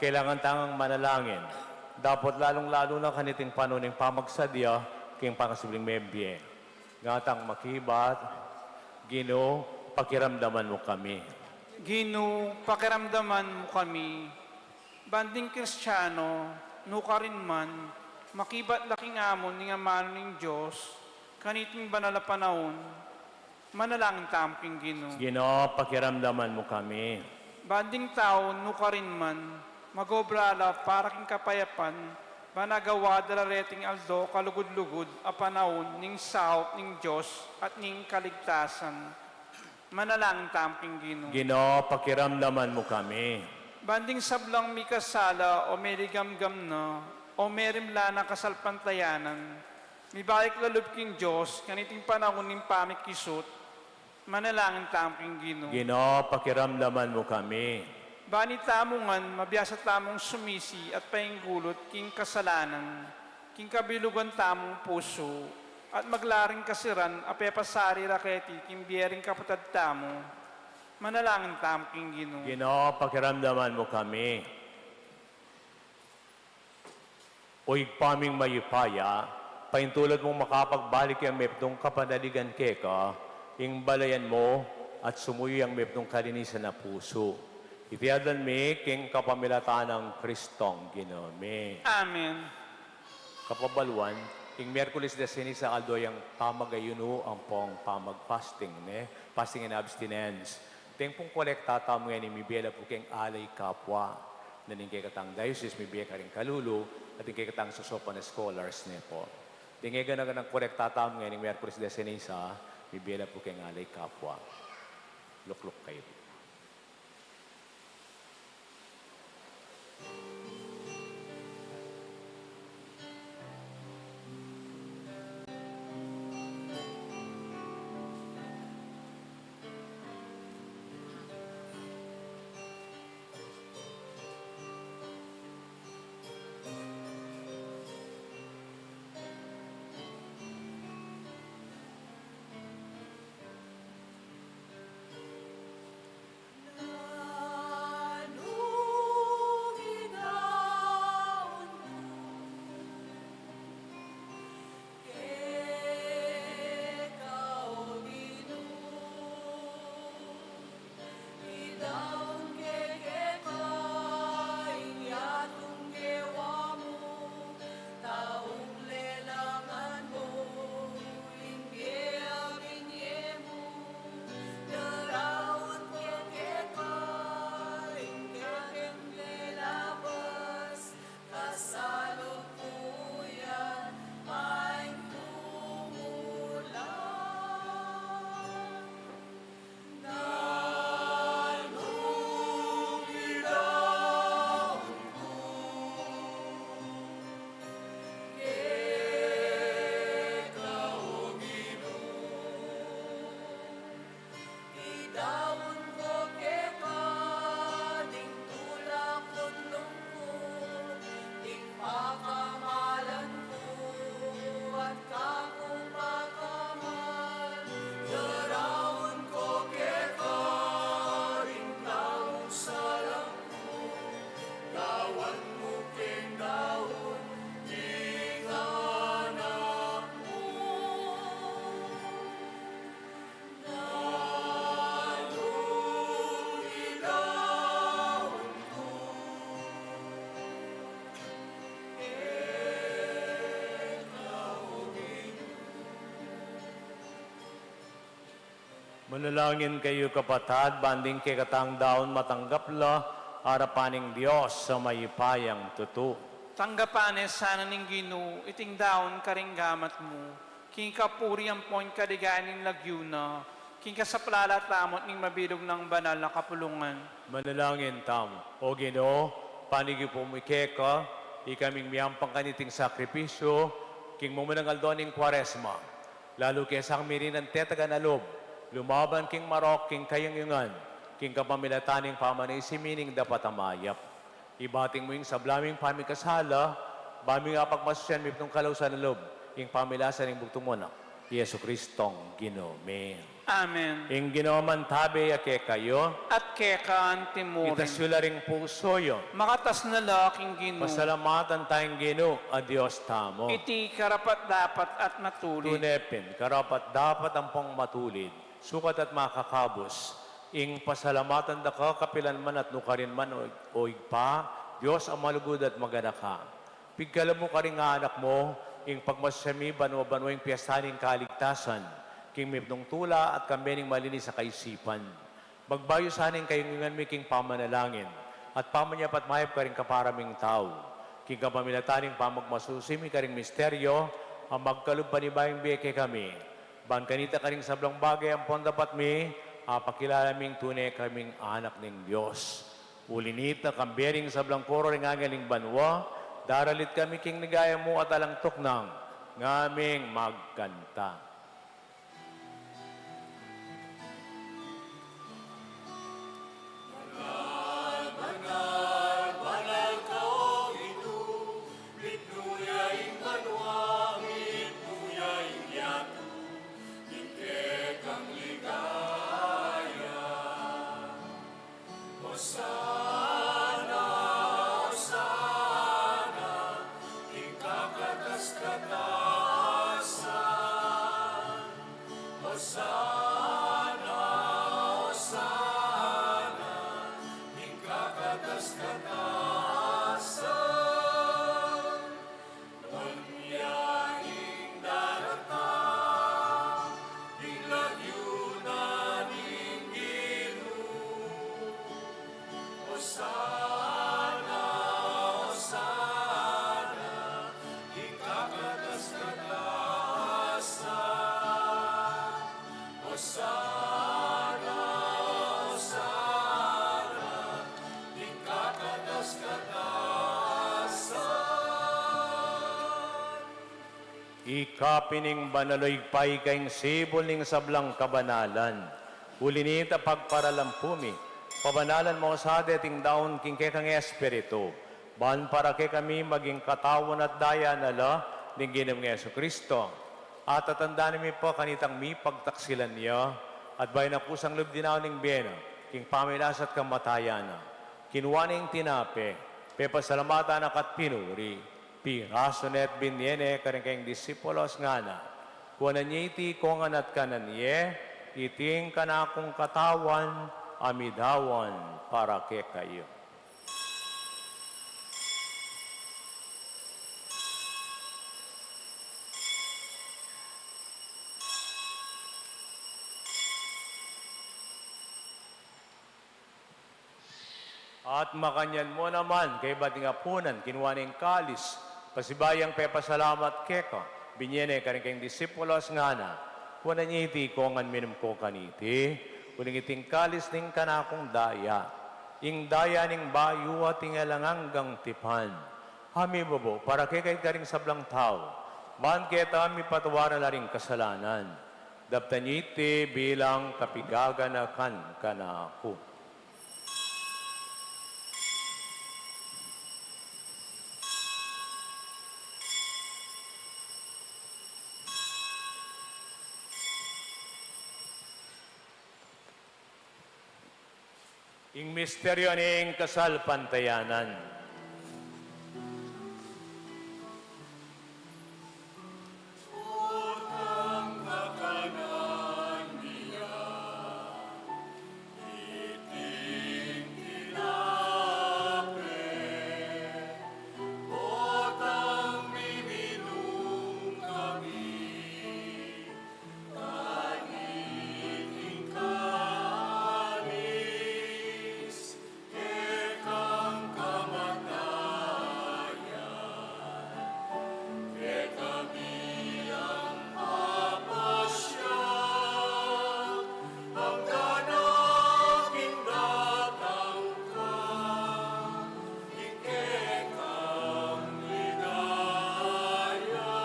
kailangan tangang manalangin. Dapat lalong-lalo na kaniting panuning pamagsadya, king pangasibling membye. Ngatang makibat, Ginoo, pakiramdaman mo kami. Ginoo, pakiramdaman mo kami. Banding Kristiyano, nuka rin man, makibat laking amon ng amano ng Diyos, kaniting banal na panahon, manalangin tamking Ginoo. Ginoo, pakiramdaman mo kami. Banding tao, nuka rin man, magobrala para king kapayapan, banagawa dalareting aldo kalugod-lugod a panahon ning saot ning Diyos at ning kaligtasan. Manalangin tamping Ginoo. Ginoo, pakiramdaman mo kami. Banding sablang mi kasala o merigamgam na o merimla na kasalpantayanan, mi balik lalub king Diyos, kaniting panahon ning pamikisot, manalangin tamping Ginoo. Ginoo, pakiramdaman mo kami. Bani tamungan, mabiyasa tamong sumisi at painggulot king kasalanan, king kabilugan tamong puso, at maglaring kasiran apepasari raketi king biyering kapatad tamo, manalangin tam king Ginoo. Ginoo, pakiramdaman mo kami. Uy, paming mayipaya, paintulad mong makapagbalik ang meptong kapanaligan keka, ing balayan mo at sumuyo ang meptong kalinisan na puso. Itiadan mi, king kapamilataan ng Kristong Ginome. Amen. Kapabaluan, king Miyerkules de Ceniza aldoy ang pamagayuno ang pong pamag-fasting, fasting and abstinence. Ting pong kolekta tamo ngayon mi biyela po king alay kapwa. Naning kay katang diocese, mi biya ka rin kalulu, at kay katang susopan na scholars ne po. Ting nga ng kolekta tamo ngayon Miyerkules de Ceniza, mi biyela po king alay kapwa. Lukluk kayo. Manalangin kayo kapatad, banding kay katang daon matanggapla, harapaning Diyos sa mayipayang tuto. Tanggapanes sana ning Ginoo, iting daon karing gamat mo, king kapuri ang point kaligayanin lagyuna, king kasaplala tamot ning mabilog ng banal na kapulungan. Manalangin tam, o Ginoo, panigi po mikeka, ikaming miyampang kaniting sakripisyo, king mumunang aldoning kwaresma, lalo kesang mirin ang tetaga na lob, lumaban king marok, king kayang-yungan, king kapamilataning pamanisimening dapat amayap. Ibating mo yung sablaming pamikasala, bami nga pagmasyan mipnong kalaw sa nalob, yung pamilasan ng bugtong mo na, Yesu Kristong Ginome. Amen. Ing ginoman tabi ake kayo, At kekaan timurin. itasula ring pusoyo. Makatas na laking Ginoo. Pasalamatan tayong Gino, a Diyos tamo. Iti karapat dapat at matulid. Tunepin, karapat dapat ang pong matulid, sukat at makakabos. Ing pasalamatan da ka, kapilan man at nukarin man o igpa, Diyos ang malugod at magana ka. Pigkala mo ka rin nga anak mo, ing pagmasami banwa-banwa yung piyasaning kaligtasan, king mipnong tula at kambening malinis sa kaisipan. Magbayo saning kayong ingan mi king pamanalangin, at pamanyapat mayap ka rin kaparaming tao. King kapamilataning pamagmasusimi ka ring misteryo, ang magkalub panibayang biyeke kami. Ban kanita ka ring sablang bagay ang pondapat mi, pakilala ming tunay kaming anak ng Diyos. Ulinita kambering sablang koro ring angaling banwa, daralit kami king nagaya mo at alang tuknang, ngaming magkanta. Banal ka o Ginoo, mitnuyaing banwa, mitnuyaing yato, hingke kang ligaya. Hosana, Hosana, ikakatas-katasan. Hosana, Hosana, ikakatas-katasan. Unyaing daratang, ilagyunan ng Ginoo. Hosana, Hosana, ikakatas-katasan. Hosana, Hosana, ikakatas-katasan. Ikapining banaloy pay kayong sibol ning sablang kabanalan. Ulinita pagparalampumi, pabanalan mo sa dating daon king kekang espiritu. Ban para kay kami maging katawan at daya nala ng Ginong Yesu Kristo. At tatandaan mi po kanitang mi pagtaksilan niya at bayan na kusang lubdinaw ng biyena, king pamilas at kamatayan na. Kinuha ning tinape, pepasalamatan akat pinuri, piraso net binyene karing kayong disipulos nga na. Kuwanan niya iti kongan at kanan niya, iting kanakong katawan, amidawan para ke kayo. At makanyan mo naman kay bating apunan, kinuha ng kalis, pasibayang pepasalamat keka, binyene ka rin kayong disipulos nga na, kuha niya iti kongan minum ko kaniti, kuning iting kalis ning kanakong daya, ing daya ning bayu at ingalanganggang tipan. Hami bobo, para kay ka rin sablang tao, man kita mi patawaran na rin kasalanan, daptan iti bilang kapigaganakan kanako. Ing misteryo ning kasal pantayanan. Utang makanan niya, iting tinape, utang miminum kami, kaniting kanis, kekang kamatayan, kekami ang papasya, pagkanaking datang ka, ikekang ligaya.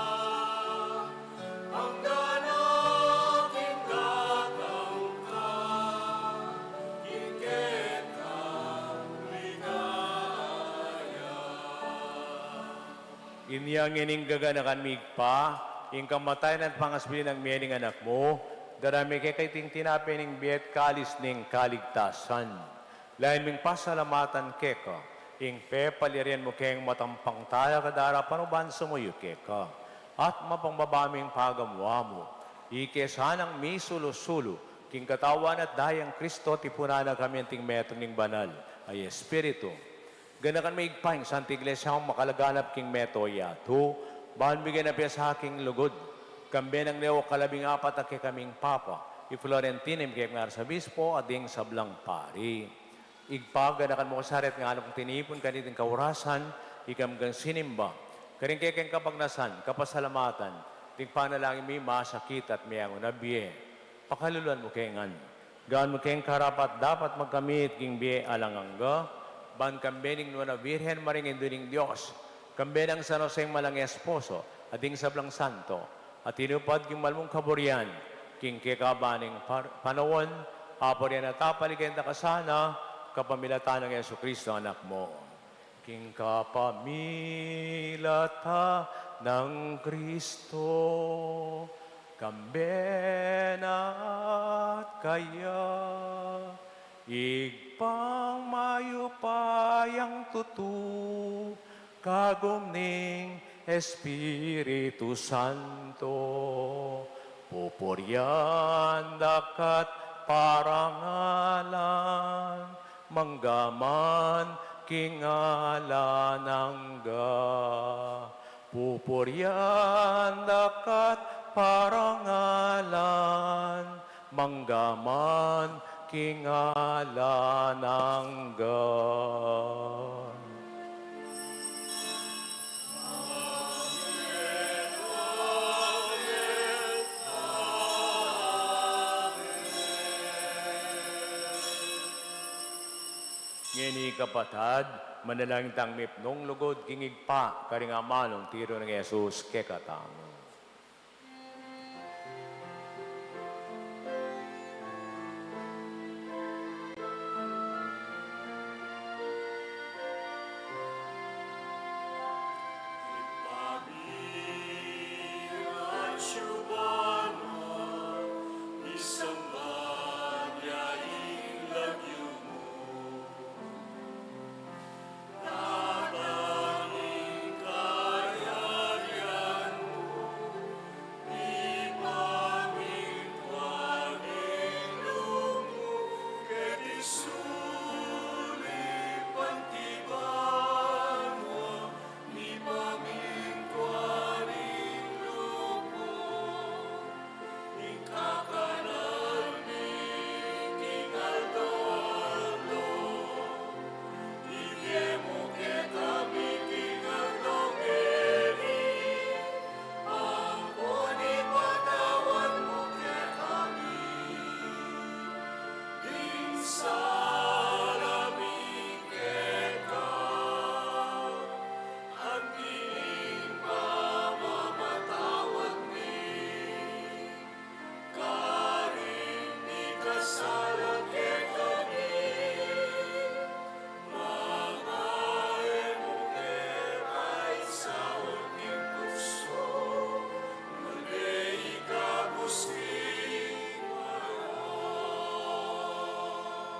Pagkanaking datang ka, ikekang ligaya. Inyang ining gaganakan migpa, ing kamatayan at pangasbilin ng miyaning anak mo, darami kay ting tinapining biet kalis ning kaligtasan. Lain ming pasalamatan keka, ing pe palirian mo keng matampang tala kadara panuban sumuyo keka. At mapangbabaming pagamwa mo, ikesanang mi sulo-sulo, king katawan at dayang Kristo tipuna kami ang ting metong ning banal, ay Espiritu. Ganakan may igpahing Santa Iglesia akong makalaganap king meto yato, bahan bigyan na piya sa aking lugod. Kambe ng leo kalabing apat at kaming papa, i-Florentinim kaya nga sa bispo at ding sablang pari. Igpag, ganakan mo kasaret nga anong tinipon kaniting kaurasan, ikam gang sinimba. Karing kekeng kapagnasan, kapasalamatan, ting panalangin mi masakit at miyango na biye. Pakaluluan mo kengan. Gaan mo keng karapat dapat magkamit king biye alangangga, ban kambening nuna Virhen Maringin duning Diyos, kambenang San Joseng malang esposo, ading sablang santo, at inupad king malmong kaburian, king kekabaning panawon, apor yan at tapaligyan na kasana, kapamilatan ng Yesu Kristo anak mo. King kapamilata ng Kristo, kambena at kaya, igpang mayupayang tutu, kagumning Espiritu Santo, pupuryan dakat parangalan, manggaman kingalanangga, pupuryan dakat parangalan, manggaman kingalanangga. Ngini kapatad, manalangin tang mipnong lugod kingig pa, karingamanong tiro ng Yesus kekatamo.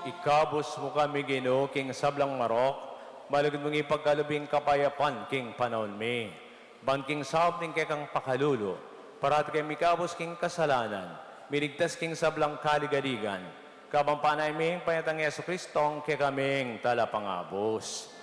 Ikabos mo kami, Ginoo, king sablang marok, malagod mong ipagkalubing kapayapan, king panahon me. Ban king saop ning kekang pakalulo, parat kay mikabos king kasalanan, miligtas king sablang kaligaligan, kabang panay ming payatang Yesu Kristong kekaming talapangabos.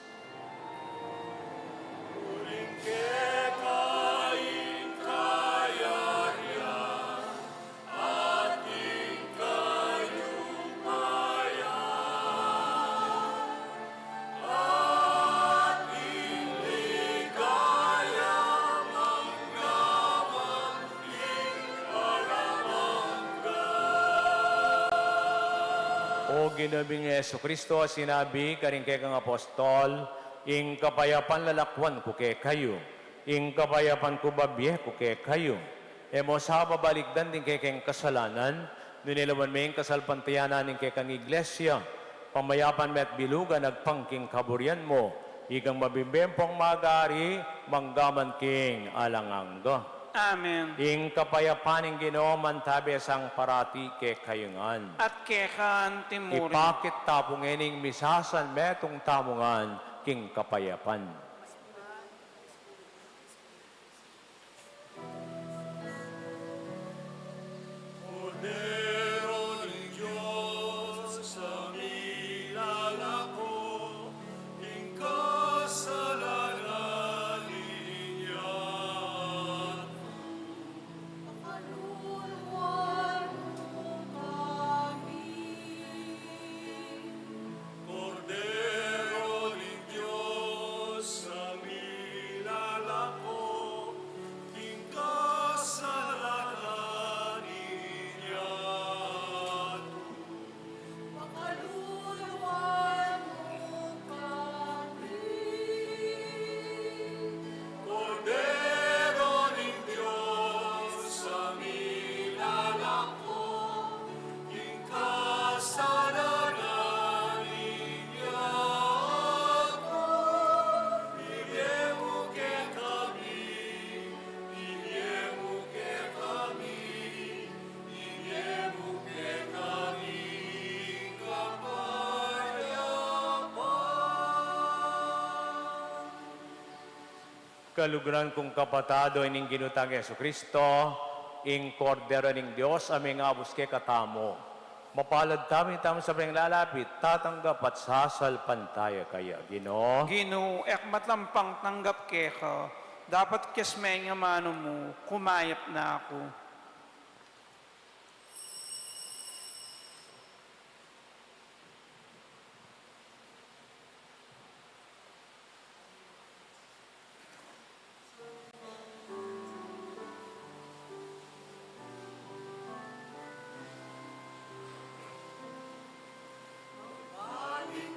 O ginabing Yesu Kristo, sinabi karing kekang apostol, ing kapayapan lalakwan ko kay kayo, ing kapayapan ko babiye ko kay kayo. Emo sa babalikdan din kekang kasalanan, nunilawan may kasalpantiyanan ng kekang iglesia, pamayapan met bilugan nagpangking kaburian mo, igang mabibempong magari, manggaman king alangangga. Amen. Ing kapayapaning Ginoo mantabi sang parati ke kayungan. At kekan timurin. Ipakit tapong ining misasan metong tamungan king kapayapan. Cordero ng Diyos sa nilalako, ing kasalanan niya. Pakaluluan mo kami. Cordero ng Diyos sa nilalako, ing kasalanan niya. Pakaluluan mo kami. Cordero ng Diyos sa nilalako, ing kasalanan niya. Iyemuke kami, iyemuke kami, iyemuke kami, kapayapaan. Kaluguran kong kapatado ining ginutang Yesu Kristo, ing kordero ning Dios aming abus ke katamo. Mapalad kami tamo sa lalapit, tatanggap at sasalpan tayo kaya, Ginoo. Ginoo, ekmat lampang tanggap keka. Dapat kesmeng nga mano mo, kumayap na ako.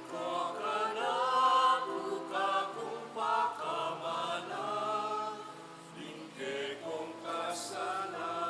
Ko kana buka kung pakamana, lingke kong kasana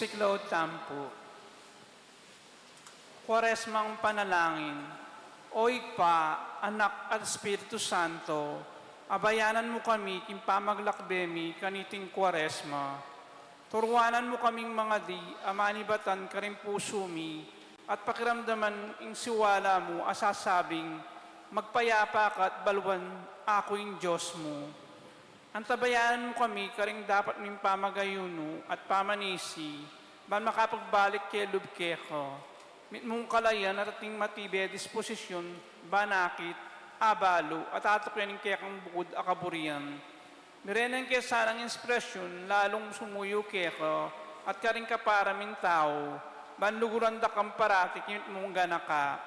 Musiklaw Tampo. Kwaresmang panalangin. Oy pa, anak at Espiritu Santo, abayanan mo kami king pamaglakbemi kaniting kwaresma. Turwanan mo kaming mga di, amanibatan ka rin pusumi, at pakiramdaman ing siwala mo asasabing, magpayapa ka at balwan ako yung Diyos mo. Antabayanan mo kami karing dapat ming pamagayuno at pamanisi, ban makapagbalik kay lubke ko. Mit mong kalayan at ating matibe disposisyon, banakit, abalo, at atok yan kaya kang bukod akaburian. Mirenan kaya sanang inspirasyon, lalong sumuyo kaya ko, at karing kaparamin tao, ban luguran da kang paratik yung mong ganaka.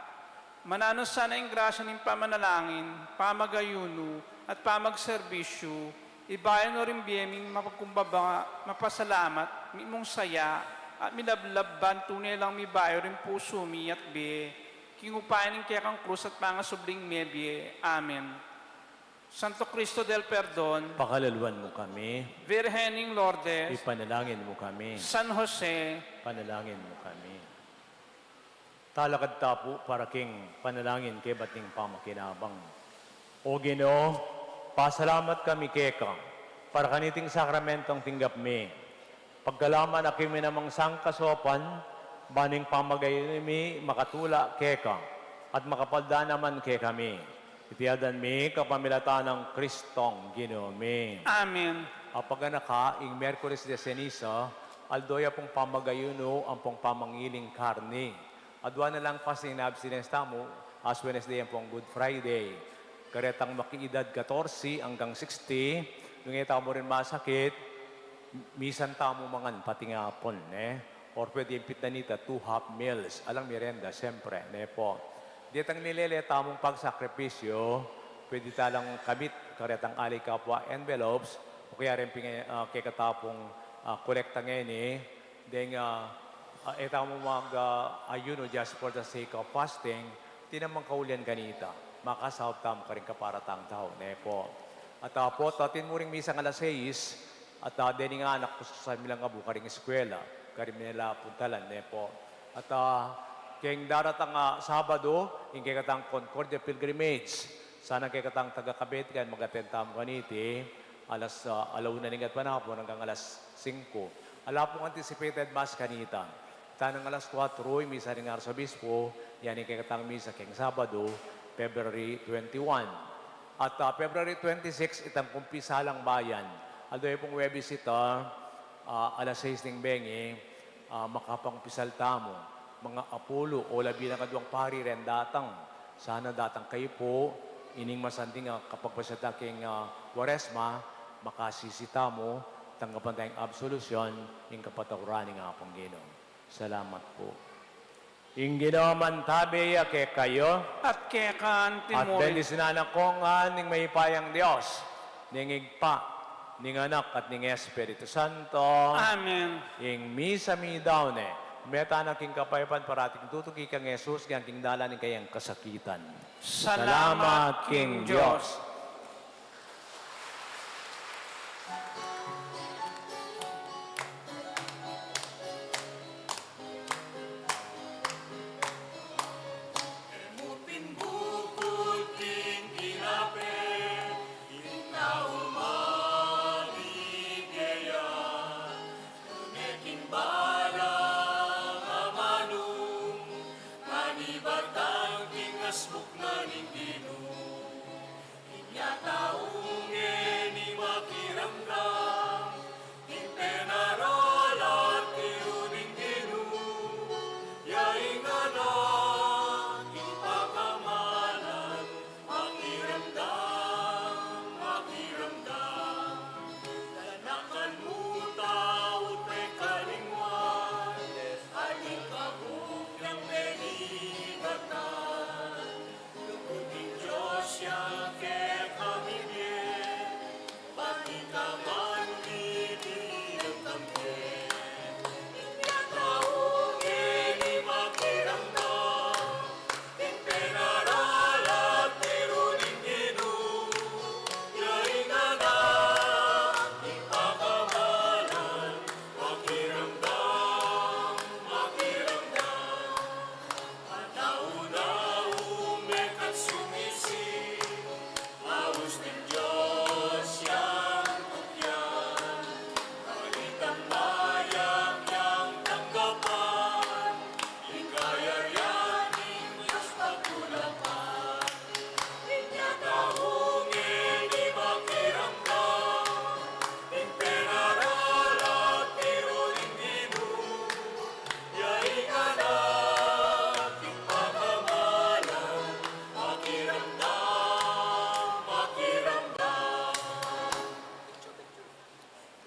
Mananos sana yung grasya ng pamanalangin, pamagayuno, at pamagserbisyo, ibayan no rin biyeming mapagkumbaba, mapasalamat, mimong saya, at milablabban tunay lang mi bayo rin puso mi at be, kingupayan ng kaya kang krus at pangasubling mebye. Amen. Santo Cristo del Perdon, Pakalalwan mo kami. Virgening Lourdes, Ipanalangin mo kami. San Jose, Panalangin mo kami. Talakad tapo para king panalangin kay bating pamakinabang. O Ginoo, pasalamat kami keka para kaniting sakramentong tinggap mi. Pagkalaman na kimi namang sangkasopan, baning pamagay mi makatula keka at makapalda naman ke kami. Itiyadan mi kapamilatan ng Kristong Ginoo mi. Amen. Apaganaka, ing Merkulis de Ceniza, aldoya pong pamagayuno ang pong pamangiling karni. Adwa na lang fasting na abstinence tamo, as Wednesday ang pong Good Friday. Karetang makiidad 14 hanggang 60, nung ita mo rin masakit, misan tamo mangan pati nga hapon, Or pwede impit na nita 2 half meals. Alang merienda, siyempre, po. Ditang nilele tamong pagsakripisyo, pwede talang kabit, karetang ali kapwa envelopes, o kaya rin kay katapong kolekta ngayon, deng ita mo mag-ayuno just for the sake of fasting, tinamang kaulian ganita, makasahop tam ka rin kaparatang tao, po. At po, tatin mo rin misang alas 6, at deni nga anak ko sa milang abu ka rin eskwela, ka rin nila puntalan, po. At kayong daratang Sabado, yung kay katang Concordia Pilgrimage, sana kay katang taga-Kabit kan mag-atentam kaniti, alas alauna ning at panahapon hanggang alas 5. Ala pong anticipated mass kanita. Tanang alas 4, misa rin nga sa Bispo, yan yung kay katang misa kayong Sabado, February 21. At February 26, itang kumpisalang bayan. Aldoy pong webisita, alas 6 ng Bengi, makapangpisal tamo, mga Apollo o labi na kaduang pari rin datang. Sana datang kayo po, ining masanding kapag pasada king Quaresma, makasisita mo, tanggapan tayong absolusyon, yung kapatakuran ng apong Ginoo. Salamat po. Ing Ginoo man tabi kay kayo, at kaya kan at timuri. bendisinana ko nga ning may payang Diyos, ning igpa, ning anak at ning Espiritu Santo. Amen. Ing misa mi daw meta na king kapaypan parating tutuki kang Jesus, kang king dala ning kayang kasakitan. Salamat, King Diyos. Emupin bukod ting kinapit, inaumaligaya, tuneking balang amanong, manibatang ting asmuk na ning Ginoo.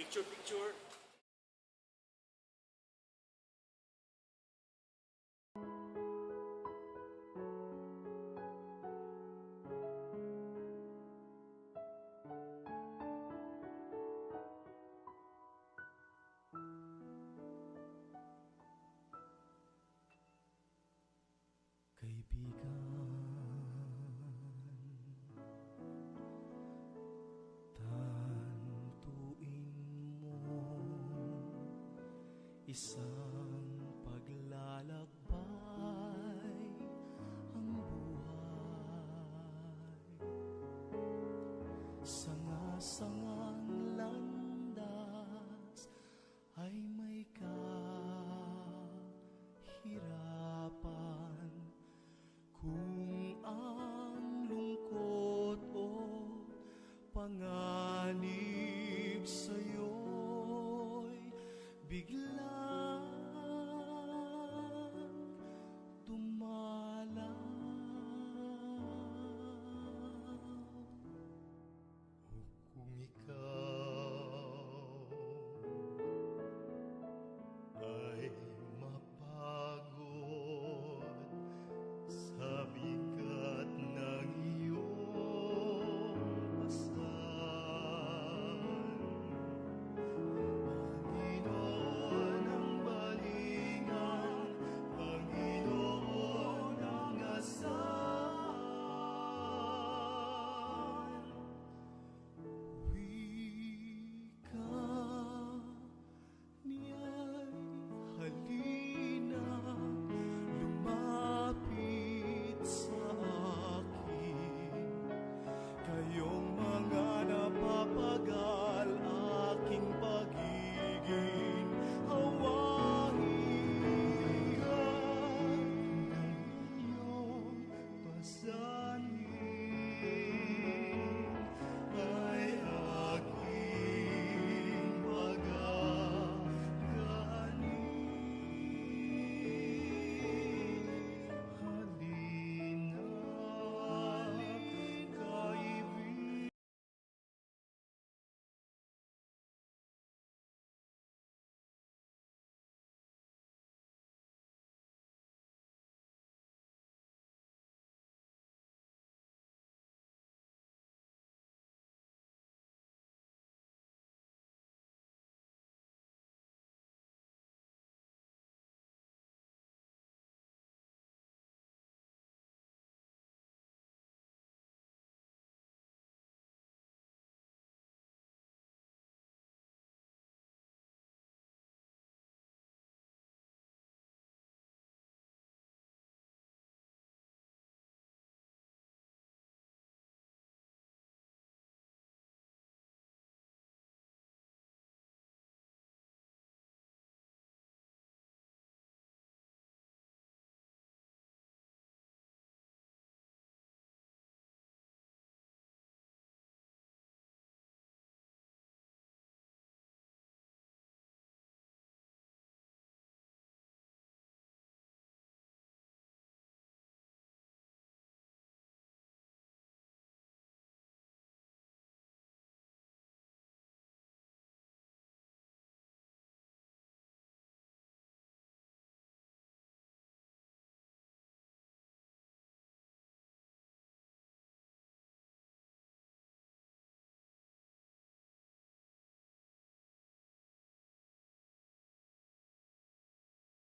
Picture. Kaibigan, tantuin mo isa